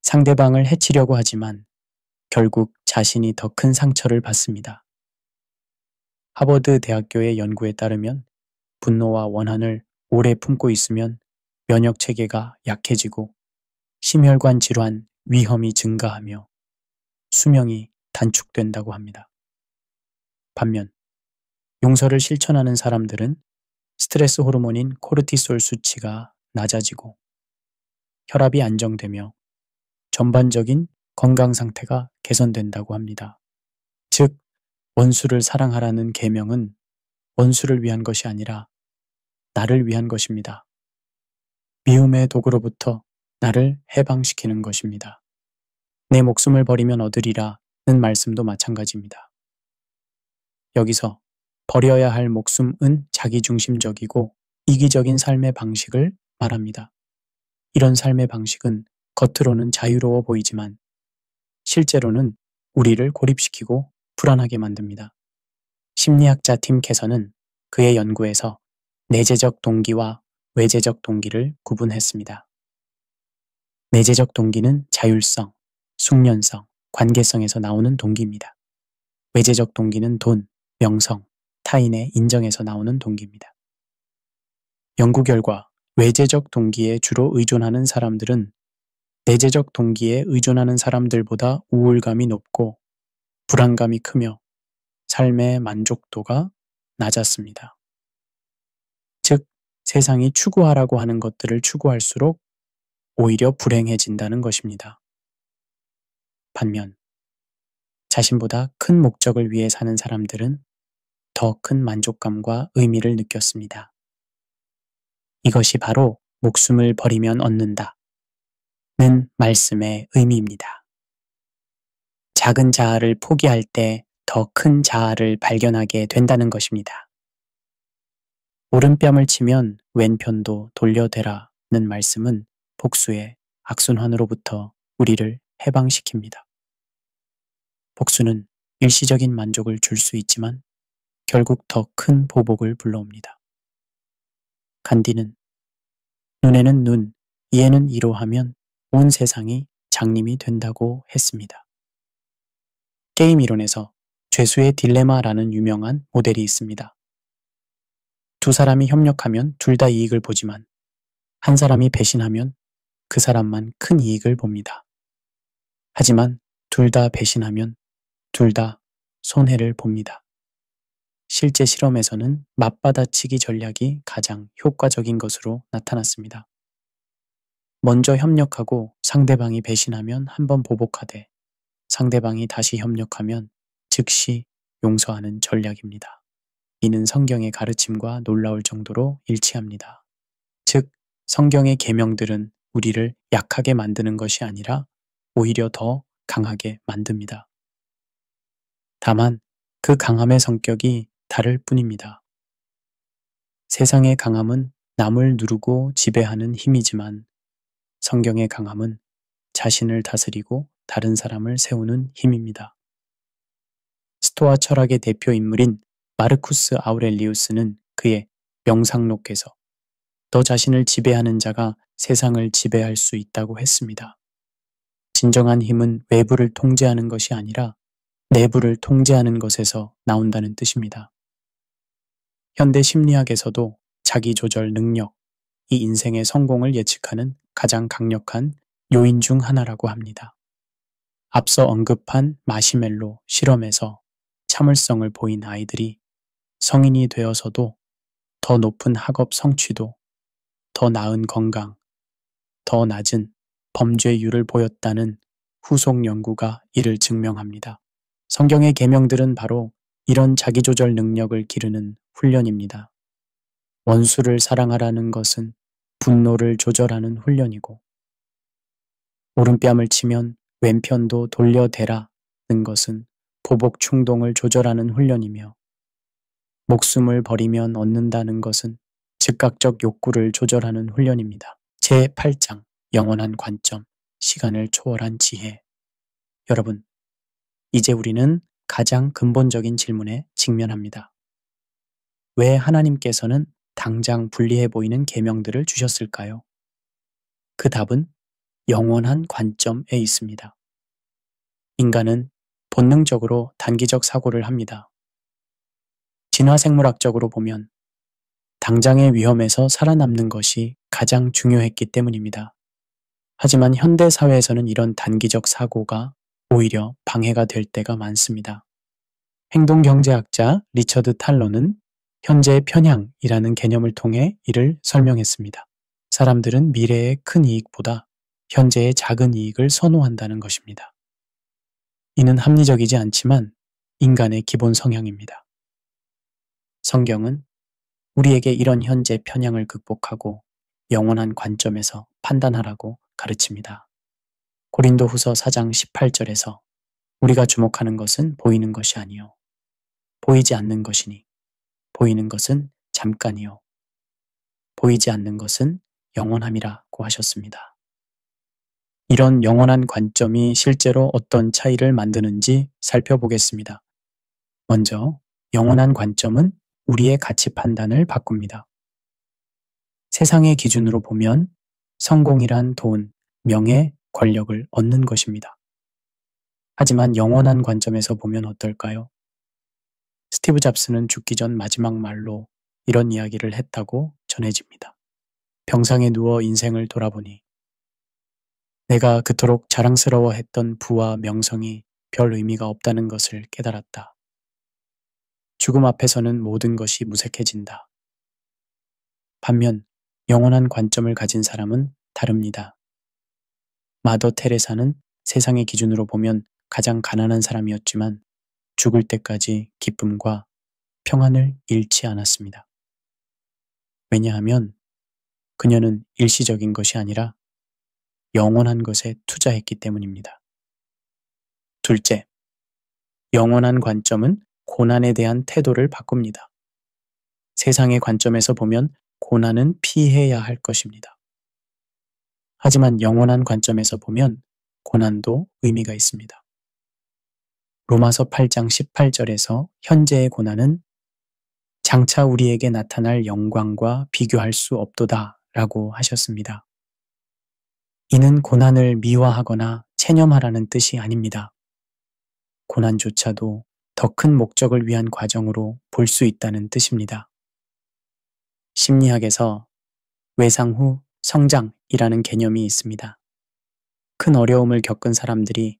상대방을 해치려고 하지만 결국 자신이 더 큰 상처를 받습니다. 하버드 대학교의 연구에 따르면 분노와 원한을 오래 품고 있으면 면역 체계가 약해지고 심혈관 질환 위험이 증가하며 수명이 단축된다고 합니다. 반면 용서를 실천하는 사람들은 스트레스 호르몬인 코르티솔 수치가 낮아지고 혈압이 안정되며 전반적인 건강 상태가 개선된다고 합니다. 즉, 원수를 사랑하라는 계명은 원수를 위한 것이 아니라 나를 위한 것입니다. 미움의 독으로부터 나를 해방시키는 것입니다. 내 목숨을 버리면 얻으리라는 말씀도 마찬가지입니다. 여기서 버려야 할 목숨은 자기중심적이고 이기적인 삶의 방식을 말합니다. 이런 삶의 방식은 겉으로는 자유로워 보이지만 실제로는 우리를 고립시키고 불안하게 만듭니다. 심리학자 팀 캐서는 그의 연구에서 내재적 동기와 외재적 동기를 구분했습니다. 내재적 동기는 자율성, 숙련성, 관계성에서 나오는 동기입니다. 외재적 동기는 돈, 명성, 타인의 인정에서 나오는 동기입니다. 연구 결과 외재적 동기에 주로 의존하는 사람들은 내재적 동기에 의존하는 사람들보다 우울감이 높고 불안감이 크며 삶의 만족도가 낮았습니다. 즉, 세상이 추구하라고 하는 것들을 추구할수록 오히려 불행해진다는 것입니다. 반면 자신보다 큰 목적을 위해 사는 사람들은 더 큰 만족감과 의미를 느꼈습니다. 이것이 바로 목숨을 버리면 얻는다 는 말씀의 의미입니다. 작은 자아를 포기할 때 더 큰 자아를 발견하게 된다는 것입니다. 오른뺨을 치면 왼편도 돌려대라는 말씀은 복수의 악순환으로부터 우리를 해방시킵니다. 복수는 일시적인 만족을 줄 수 있지만 결국 더 큰 보복을 불러옵니다. 간디는 눈에는 눈, 이에는 이로 하면 온 세상이 장님이 된다고 했습니다. 게임 이론에서 죄수의 딜레마라는 유명한 모델이 있습니다. 두 사람이 협력하면 둘 다 이익을 보지만 한 사람이 배신하면 그 사람만 큰 이익을 봅니다. 하지만 둘 다 배신하면 둘 다 손해를 봅니다. 실제 실험에서는 맞받아치기 전략이 가장 효과적인 것으로 나타났습니다. 먼저 협력하고 상대방이 배신하면 한번 보복하되 상대방이 다시 협력하면 즉시 용서하는 전략입니다. 이는 성경의 가르침과 놀라울 정도로 일치합니다. 즉, 성경의 계명들은 우리를 약하게 만드는 것이 아니라 오히려 더 강하게 만듭니다. 다만 그 강함의 성격이 다를 뿐입니다. 세상의 강함은 남을 누르고 지배하는 힘이지만 성경의 강함은 자신을 다스리고 다른 사람을 세우는 힘입니다. 스토아 철학의 대표 인물인 마르쿠스 아우렐리우스는 그의 명상록에서 너 자신을 지배하는 자가 세상을 지배할 수 있다고 했습니다. 진정한 힘은 외부를 통제하는 것이 아니라 내부를 통제하는 것에서 나온다는 뜻입니다. 현대 심리학에서도 자기조절 능력, 이 인생의 성공을 예측하는 가장 강력한 요인 중 하나라고 합니다. 앞서 언급한 마시멜로 실험에서 참을성을 보인 아이들이 성인이 되어서도 더 높은 학업 성취도, 더 나은 건강, 더 낮은 범죄율을 보였다는 후속 연구가 이를 증명합니다. 성경의 계명들은 바로 이런 자기조절 능력을 기르는 훈련입니다. 원수를 사랑하라는 것은 분노를 조절하는 훈련이고 오른뺨을 치면 왼편도 돌려대라는 것은 보복 충동을 조절하는 훈련이며 목숨을 버리면 얻는다는 것은 즉각적 욕구를 조절하는 훈련입니다. 제8장 영원한 관점, 시간을 초월한 지혜. 여러분, 이제 우리는 가장 근본적인 질문에 직면합니다. 왜 하나님께서는 당장 불리해 보이는 계명들을 주셨을까요? 그 답은 영원한 관점에 있습니다. 인간은 본능적으로 단기적 사고를 합니다. 진화생물학적으로 보면 당장의 위험에서 살아남는 것이 가장 중요했기 때문입니다. 하지만 현대 사회에서는 이런 단기적 사고가 오히려 방해가 될 때가 많습니다. 행동경제학자 리처드 탈러는 현재의 편향이라는 개념을 통해 이를 설명했습니다. 사람들은 미래의 큰 이익보다 현재의 작은 이익을 선호한다는 것입니다. 이는 합리적이지 않지만 인간의 기본 성향입니다. 성경은 우리에게 이런 현재 편향을 극복하고 영원한 관점에서 판단하라고 가르칩니다. 고린도후서 4장 18절에서 우리가 주목하는 것은 보이는 것이 아니요 보이지 않는 것이니 보이는 것은 잠깐이요 보이지 않는 것은 영원함이라고 하셨습니다. 이런 영원한 관점이 실제로 어떤 차이를 만드는지 살펴보겠습니다. 먼저 영원한 관점은 우리의 가치 판단을 바꿉니다. 세상의 기준으로 보면 성공이란 돈, 명예, 권력을 얻는 것입니다. 하지만 영원한 관점에서 보면 어떨까요? 스티브 잡스는 죽기 전 마지막 말로 이런 이야기를 했다고 전해집니다. 병상에 누워 인생을 돌아보니 내가 그토록 자랑스러워했던 부와 명성이 별 의미가 없다는 것을 깨달았다. 죽음 앞에서는 모든 것이 무색해진다. 반면 영원한 관점을 가진 사람은 다릅니다. 마더 테레사는 세상의 기준으로 보면 가장 가난한 사람이었지만 죽을 때까지 기쁨과 평안을 잃지 않았습니다. 왜냐하면 그녀는 일시적인 것이 아니라 영원한 것에 투자했기 때문입니다. 둘째, 영원한 관점은 고난에 대한 태도를 바꿉니다. 세상의 관점에서 보면 고난은 피해야 할 것입니다. 하지만 영원한 관점에서 보면 고난도 의미가 있습니다. 로마서 8장 18절에서 현재의 고난은 장차 우리에게 나타날 영광과 비교할 수 없도다 라고 하셨습니다. 이는 고난을 미화하거나 체념하라는 뜻이 아닙니다. 고난조차도 더 큰 목적을 위한 과정으로 볼 수 있다는 뜻입니다. 심리학에서 외상 후 성장이라는 개념이 있습니다. 큰 어려움을 겪은 사람들이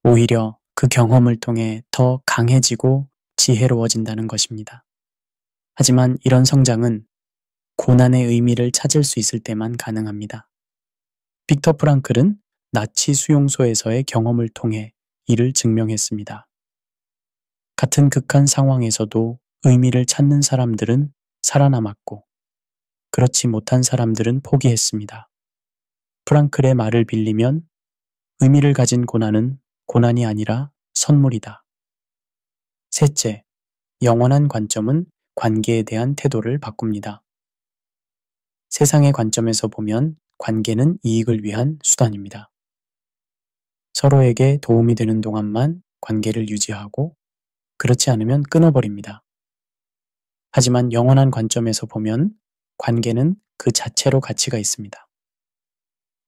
오히려 그 경험을 통해 더 강해지고 지혜로워진다는 것입니다. 하지만 이런 성장은 고난의 의미를 찾을 수 있을 때만 가능합니다. 빅터 프랑클은 나치 수용소에서의 경험을 통해 이를 증명했습니다. 같은 극한 상황에서도 의미를 찾는 사람들은 살아남았고 그렇지 못한 사람들은 포기했습니다. 프랑클의 말을 빌리면 의미를 가진 고난은 고난이 아니라 선물이다. 셋째, 영원한 관점은 관계에 대한 태도를 바꿉니다. 세상의 관점에서 보면 관계는 이익을 위한 수단입니다. 서로에게 도움이 되는 동안만 관계를 유지하고 그렇지 않으면 끊어버립니다. 하지만 영원한 관점에서 보면 관계는 그 자체로 가치가 있습니다.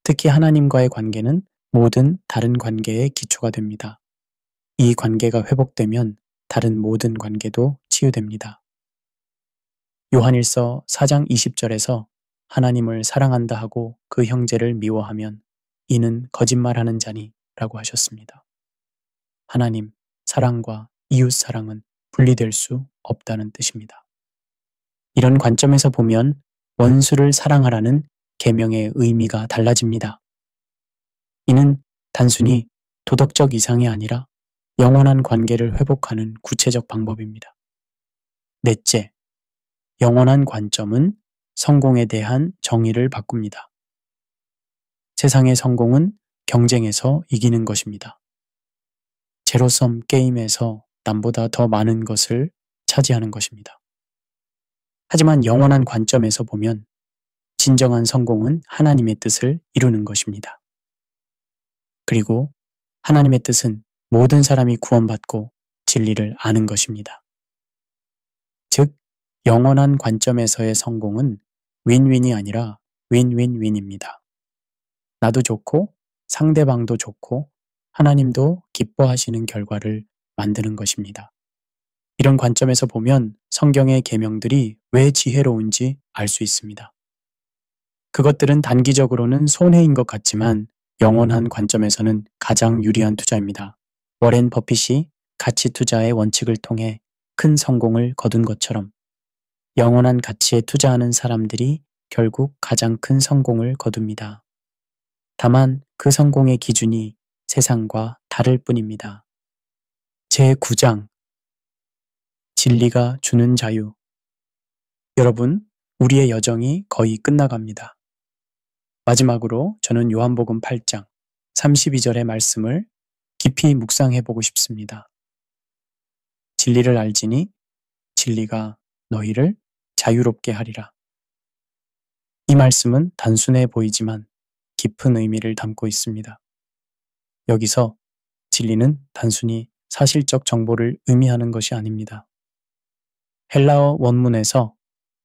특히 하나님과의 관계는 모든 다른 관계의 기초가 됩니다. 이 관계가 회복되면 다른 모든 관계도 치유됩니다. 요한일서 4장 20절에서 하나님을 사랑한다 하고 그 형제를 미워하면 이는 거짓말하는 자니 라고 하셨습니다. 하나님, 사랑과 이웃 사랑은 분리될 수 없다는 뜻입니다. 이런 관점에서 보면 원수를 사랑하라는 계명의 의미가 달라집니다. 이는 단순히 도덕적 이상이 아니라 영원한 관계를 회복하는 구체적 방법입니다. 넷째, 영원한 관점은 성공에 대한 정의를 바꿉니다. 세상의 성공은 경쟁에서 이기는 것입니다. 제로섬 게임에서 남보다 더 많은 것을 차지하는 것입니다. 하지만 영원한 관점에서 보면 진정한 성공은 하나님의 뜻을 이루는 것입니다. 그리고 하나님의 뜻은 모든 사람이 구원받고 진리를 아는 것입니다. 즉, 영원한 관점에서의 성공은 윈윈이 아니라 윈윈윈입니다. 나도 좋고 상대방도 좋고 하나님도 기뻐하시는 결과를 만드는 것입니다. 이런 관점에서 보면 성경의 계명들이 왜 지혜로운지 알 수 있습니다. 그것들은 단기적으로는 손해인 것 같지만 영원한 관점에서는 가장 유리한 투자입니다. 워렌 버핏이 가치 투자의 원칙을 통해 큰 성공을 거둔 것처럼 영원한 가치에 투자하는 사람들이 결국 가장 큰 성공을 거둡니다. 다만 그 성공의 기준이 세상과 다를 뿐입니다. 제9장 진리가 주는 자유. 여러분, 우리의 여정이 거의 끝나갑니다. 마지막으로 저는 요한복음 8장 32절의 말씀을 깊이 묵상해 보고 싶습니다. 진리를 알지니 진리가 너희를 자유롭게 하리라. 이 말씀은 단순해 보이지만 깊은 의미를 담고 있습니다. 여기서 진리는 단순히 사실적 정보를 의미하는 것이 아닙니다. 헬라어 원문에서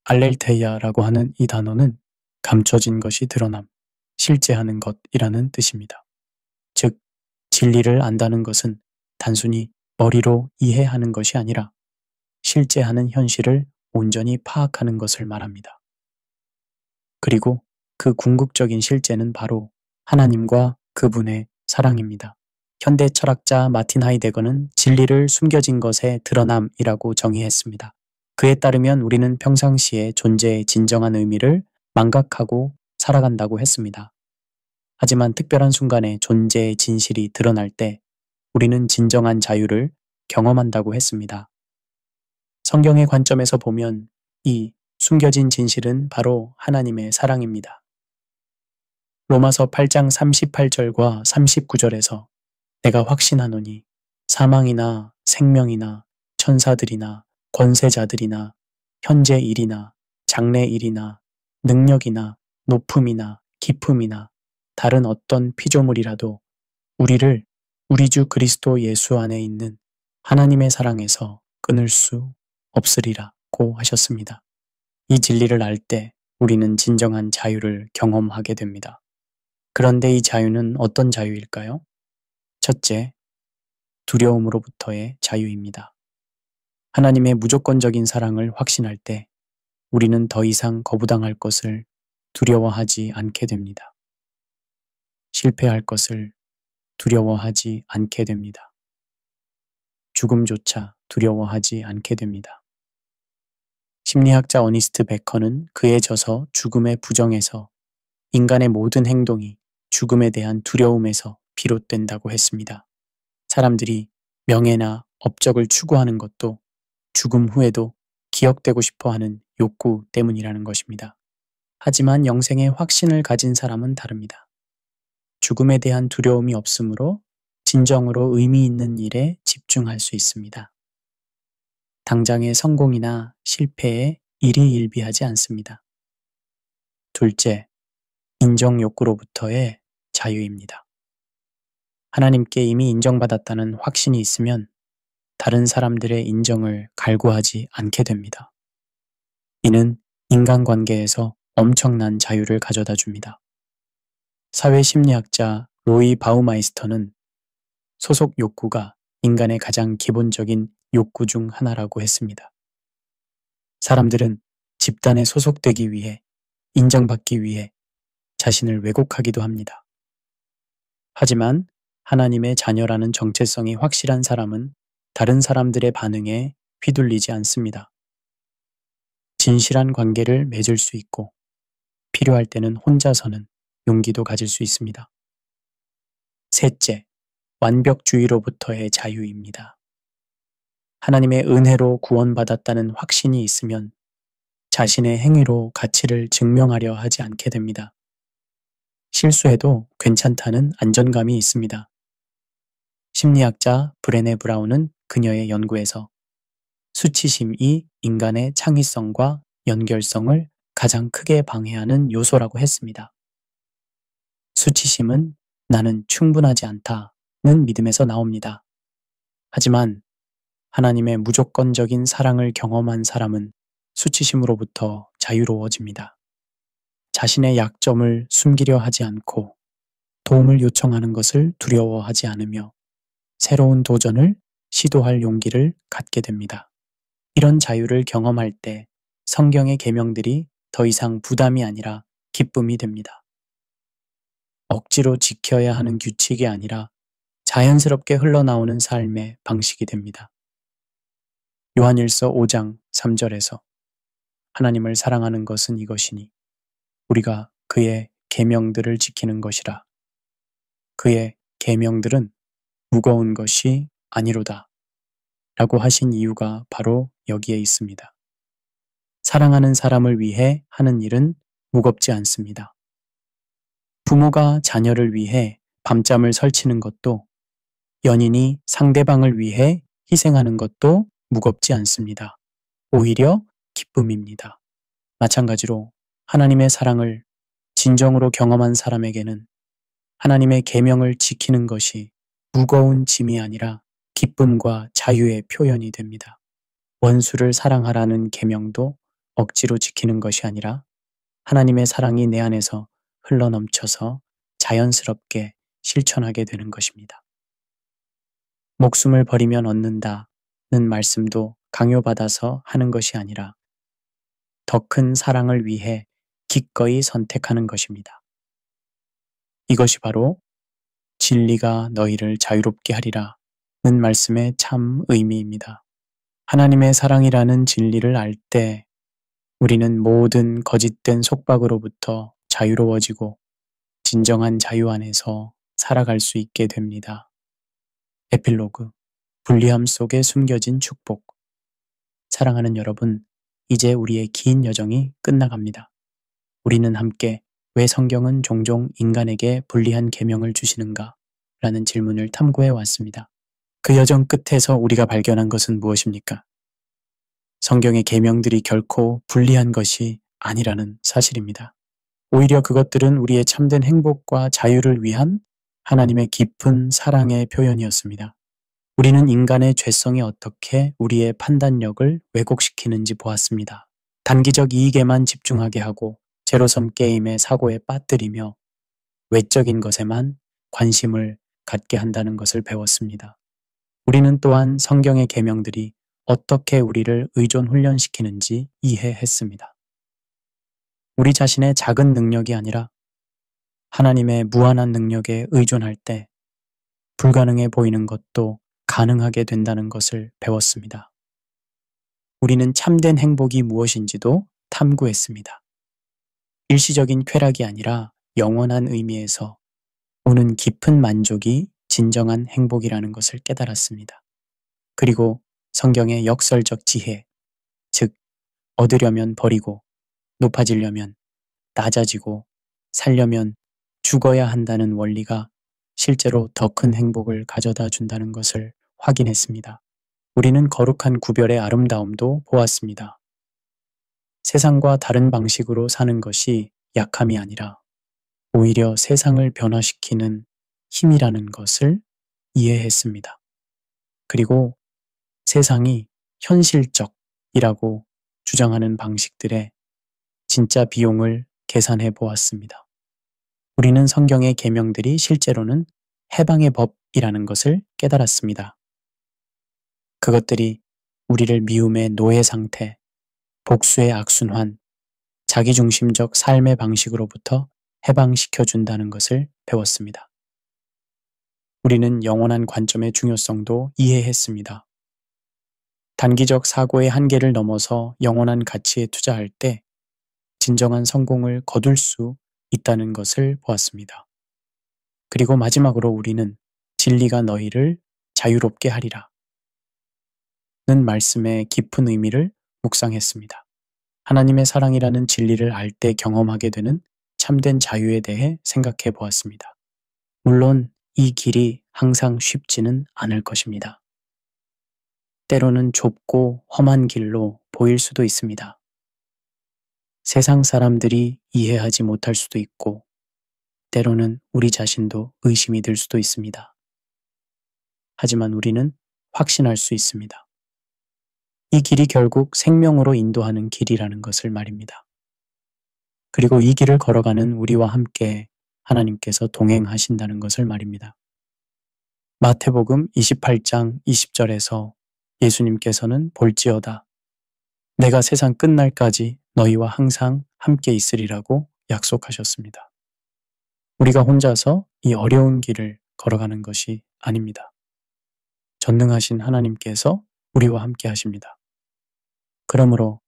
알렐테이아라고 하는 이 단어는 감춰진 것이 드러남, 실제하는 것이라는 뜻입니다. 즉, 진리를 안다는 것은 단순히 머리로 이해하는 것이 아니라 실제하는 현실을 온전히 파악하는 것을 말합니다. 그리고 그 궁극적인 실제는 바로 하나님과 그분의 사랑입니다. 현대 철학자 마틴 하이데거는 진리를 숨겨진 것의 드러남이라고 정의했습니다. 그에 따르면 우리는 평상시에 존재의 진정한 의미를 망각하고 살아간다고 했습니다. 하지만 특별한 순간에 존재의 진실이 드러날 때 우리는 진정한 자유를 경험한다고 했습니다. 성경의 관점에서 보면 이 숨겨진 진실은 바로 하나님의 사랑입니다. 로마서 8장 38절과 39절에서 내가 확신하노니 사망이나 생명이나 천사들이나 권세자들이나 현재 일이나 장래 일이나 능력이나 높음이나 깊음이나 다른 어떤 피조물이라도 우리를 우리 주 그리스도 예수 안에 있는 하나님의 사랑에서 끊을 수 없으리라고 하셨습니다. 이 진리를 알 때 우리는 진정한 자유를 경험하게 됩니다. 그런데 이 자유는 어떤 자유일까요? 첫째, 두려움으로부터의 자유입니다. 하나님의 무조건적인 사랑을 확신할 때 우리는 더 이상 거부당할 것을 두려워하지 않게 됩니다. 실패할 것을 두려워하지 않게 됩니다. 죽음조차 두려워하지 않게 됩니다. 심리학자 어니스트 베커는 그에 져서 죽음의 부정에서 인간의 모든 행동이 죽음에 대한 두려움에서 비롯된다고 했습니다. 사람들이 명예나 업적을 추구하는 것도 죽음 후에도 기억되고 싶어 하는 욕구 때문이라는 것입니다. 하지만 영생의 확신을 가진 사람은 다릅니다. 죽음에 대한 두려움이 없으므로 진정으로 의미 있는 일에 집중할 수 있습니다. 당장의 성공이나 실패에 일희일비하지 않습니다. 둘째, 인정 욕구로부터의 자유입니다. 하나님께 이미 인정받았다는 확신이 있으면 다른 사람들의 인정을 갈구하지 않게 됩니다. 이는 인간관계에서 엄청난 자유를 가져다 줍니다. 사회심리학자 로이 바우마이스터는 소속 욕구가 인간의 가장 기본적인 욕구 중 하나라고 했습니다. 사람들은 집단에 소속되기 위해, 인정받기 위해 자신을 왜곡하기도 합니다. 하지만 하나님의 자녀라는 정체성이 확실한 사람은 다른 사람들의 반응에 휘둘리지 않습니다. 진실한 관계를 맺을 수 있고 필요할 때는 혼자서는 용기도 가질 수 있습니다. 셋째, 완벽주의로부터의 자유입니다. 하나님의 은혜로 구원받았다는 확신이 있으면 자신의 행위로 가치를 증명하려 하지 않게 됩니다. 실수해도 괜찮다는 안전감이 있습니다. 심리학자 브레네 브라운은 그녀의 연구에서 수치심이 인간의 창의성과 연결성을 가장 크게 방해하는 요소라고 했습니다. 수치심은 나는 충분하지 않다는 믿음에서 나옵니다. 하지만 하나님의 무조건적인 사랑을 경험한 사람은 수치심으로부터 자유로워집니다. 자신의 약점을 숨기려 하지 않고 도움을 요청하는 것을 두려워하지 않으며 새로운 도전을 시도할 용기를 갖게 됩니다. 이런 자유를 경험할 때 성경의 계명들이 더 이상 부담이 아니라 기쁨이 됩니다. 억지로 지켜야 하는 규칙이 아니라 자연스럽게 흘러나오는 삶의 방식이 됩니다. 요한일서 5장 3절에서 하나님을 사랑하는 것은 이것이니 우리가 그의 계명들을 지키는 것이라. 그의 계명들은 무거운 것이 아니로다 라고 하신 이유가 바로 여기에 있습니다. 사랑하는 사람을 위해 하는 일은 무겁지 않습니다. 부모가 자녀를 위해 밤잠을 설치는 것도, 연인이 상대방을 위해 희생하는 것도 무겁지 않습니다. 오히려 기쁨입니다. 마찬가지로 하나님의 사랑을 진정으로 경험한 사람에게는 하나님의 계명을 지키는 것이 무거운 짐이 아니라 기쁨과 자유의 표현이 됩니다. 원수를 사랑하라는 계명도 억지로 지키는 것이 아니라 하나님의 사랑이 내 안에서 흘러넘쳐서 자연스럽게 실천하게 되는 것입니다. 목숨을 버리면 얻는다는 말씀도 강요받아서 하는 것이 아니라 더 큰 사랑을 위해 기꺼이 선택하는 것입니다. 이것이 바로 진리가 너희를 자유롭게 하리라는 말씀의 참 의미입니다. 하나님의 사랑이라는 진리를 알 때 우리는 모든 거짓된 속박으로부터 자유로워지고 진정한 자유 안에서 살아갈 수 있게 됩니다. 에필로그, 불리함 속에 숨겨진 축복. 사랑하는 여러분, 이제 우리의 긴 여정이 끝나갑니다. 우리는 함께 왜 성경은 종종 인간에게 불리한 계명을 주시는가? 라는 질문을 탐구해 왔습니다. 그 여정 끝에서 우리가 발견한 것은 무엇입니까? 성경의 계명들이 결코 불리한 것이 아니라는 사실입니다. 오히려 그것들은 우리의 참된 행복과 자유를 위한 하나님의 깊은 사랑의 표현이었습니다. 우리는 인간의 죄성이 어떻게 우리의 판단력을 왜곡시키는지 보았습니다. 단기적 이익에만 집중하게 하고 제로섬 게임의 사고에 빠뜨리며 외적인 것에만 관심을 갖게 한다는 것을 배웠습니다. 우리는 또한 성경의 계명들이 어떻게 우리를 의존 훈련시키는지 이해했습니다. 우리 자신의 작은 능력이 아니라 하나님의 무한한 능력에 의존할 때 불가능해 보이는 것도 가능하게 된다는 것을 배웠습니다. 우리는 참된 행복이 무엇인지도 탐구했습니다. 일시적인 쾌락이 아니라 영원한 의미에서 오는 깊은 만족이 진정한 행복이라는 것을 깨달았습니다. 그리고 성경의 역설적 지혜, 즉 얻으려면 버리고 높아지려면 낮아지고 살려면 죽어야 한다는 원리가 실제로 더 큰 행복을 가져다 준다는 것을 확인했습니다. 우리는 거룩한 구별의 아름다움도 보았습니다. 세상과 다른 방식으로 사는 것이 약함이 아니라 오히려 세상을 변화시키는 힘이라는 것을 이해했습니다. 그리고 세상이 현실적이라고 주장하는 방식들의 진짜 비용을 계산해 보았습니다. 우리는 성경의 계명들이 실제로는 해방의 법이라는 것을 깨달았습니다. 그것들이 우리를 미움의 노예 상태, 복수의 악순환, 자기중심적 삶의 방식으로부터 해방시켜 준다는 것을 배웠습니다. 우리는 영원한 관점의 중요성도 이해했습니다. 단기적 사고의 한계를 넘어서 영원한 가치에 투자할 때 진정한 성공을 거둘 수 있다는 것을 보았습니다. 그리고 마지막으로 우리는 진리가 너희를 자유롭게 하리라 는 말씀의 깊은 의미를 묵상했습니다. 하나님의 사랑이라는 진리를 알 때 경험하게 되는 참된 자유에 대해 생각해 보았습니다. 물론 이 길이 항상 쉽지는 않을 것입니다. 때로는 좁고 험한 길로 보일 수도 있습니다. 세상 사람들이 이해하지 못할 수도 있고 때로는 우리 자신도 의심이 들 수도 있습니다. 하지만 우리는 확신할 수 있습니다. 이 길이 결국 생명으로 인도하는 길이라는 것을 말입니다. 그리고 이 길을 걸어가는 우리와 함께 하나님께서 동행하신다는 것을 말입니다. 마태복음 28장 20절에서 예수님께서는 볼지어다 내가 세상 끝날까지 너희와 항상 함께 있으리라고 약속하셨습니다. 우리가 혼자서 이 어려운 길을 걸어가는 것이 아닙니다. 전능하신 하나님께서 우리와 함께 하십니다. 그러므로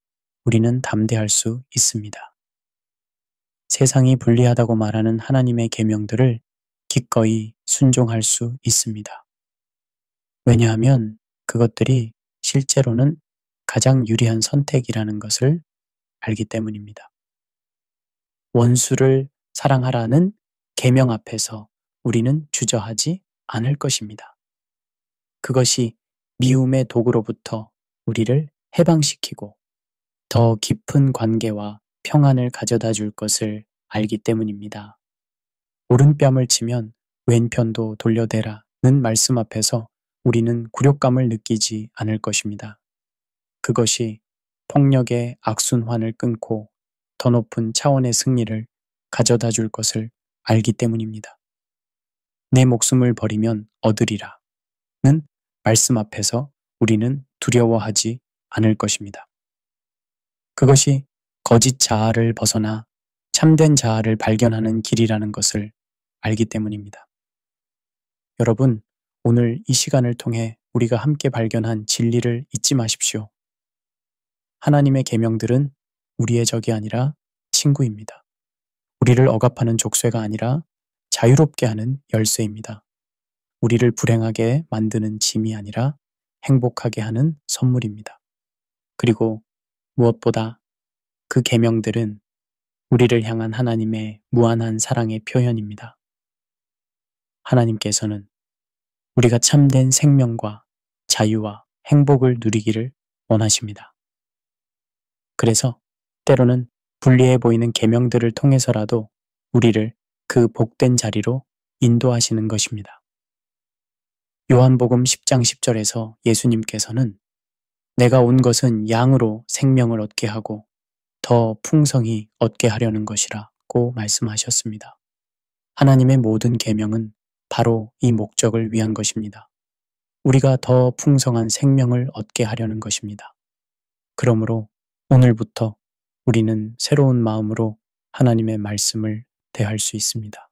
우리는 담대할 수 있습니다. 세상이 불리하다고 말하는 하나님의 계명들을 기꺼이 순종할 수 있습니다. 왜냐하면 그것들이 실제로는 가장 유리한 선택이라는 것을 알기 때문입니다. 원수를 사랑하라는 계명 앞에서 우리는 주저하지 않을 것입니다. 그것이 미움의 독으로부터 우리를 해방시키고 더 깊은 관계와 평안을 가져다 줄 것을 알기 때문입니다. 오른뺨을 치면 왼편도 돌려대라는 말씀 앞에서 우리는 굴욕감을 느끼지 않을 것입니다. 그것이 폭력의 악순환을 끊고 더 높은 차원의 승리를 가져다 줄 것을 알기 때문입니다. 내 목숨을 버리면 얻으리라 는 말씀 앞에서 우리는 두려워하지 않을 것입니다. 그것이 거짓 자아를 벗어나 참된 자아를 발견하는 길이라는 것을 알기 때문입니다. 여러분, 오늘 이 시간을 통해 우리가 함께 발견한 진리를 잊지 마십시오. 하나님의 계명들은 우리의 적이 아니라 친구입니다. 우리를 억압하는 족쇄가 아니라 자유롭게 하는 열쇠입니다. 우리를 불행하게 만드는 짐이 아니라 행복하게 하는 선물입니다. 그리고 무엇보다 그 계명들은 우리를 향한 하나님의 무한한 사랑의 표현입니다. 하나님께서는 우리가 참된 생명과 자유와 행복을 누리기를 원하십니다. 그래서 때로는 불리해 보이는 계명들을 통해서라도 우리를 그 복된 자리로 인도하시는 것입니다. 요한복음 10장 10절에서 예수님께서는 내가 온 것은 양으로 생명을 얻게 하고 더 풍성히 얻게 하려는 것이라고 말씀하셨습니다. 하나님의 모든 계명은 바로 이 목적을 위한 것입니다. 우리가 더 풍성한 생명을 얻게 하려는 것입니다. 그러므로 오늘부터 우리는 새로운 마음으로 하나님의 말씀을 대할 수 있습니다.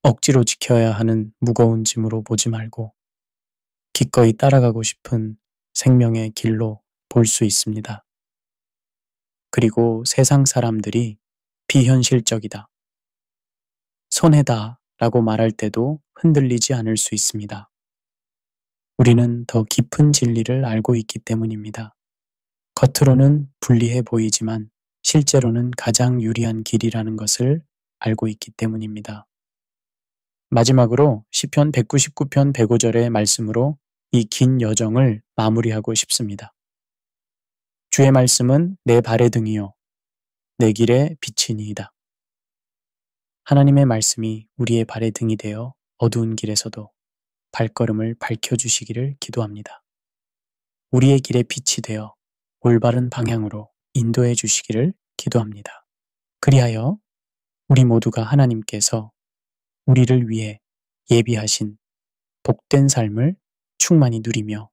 억지로 지켜야 하는 무거운 짐으로 보지 말고 기꺼이 따라가고 싶은 생명의 길로 볼 수 있습니다. 그리고 세상 사람들이 비현실적이다, 손해다 라고 말할 때도 흔들리지 않을 수 있습니다. 우리는 더 깊은 진리를 알고 있기 때문입니다. 겉으로는 불리해 보이지만 실제로는 가장 유리한 길이라는 것을 알고 있기 때문입니다. 마지막으로 시편 199편 105절의 말씀으로 이 긴 여정을 마무리하고 싶습니다. 주의 말씀은 내 발의 등이요 내 길의 빛이니이다. 하나님의 말씀이 우리의 발의 등이 되어 어두운 길에서도 발걸음을 밝혀주시기를 기도합니다. 우리의 길의 빛이 되어 올바른 방향으로 인도해 주시기를 기도합니다. 그리하여 우리 모두가 하나님께서 우리를 위해 예비하신 복된 삶을 충만히 누리며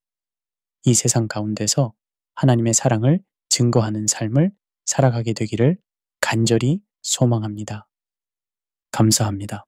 이 세상 가운데서 하나님의 사랑을 증거하는 삶을 살아가게 되기를 간절히 소망합니다. 감사합니다.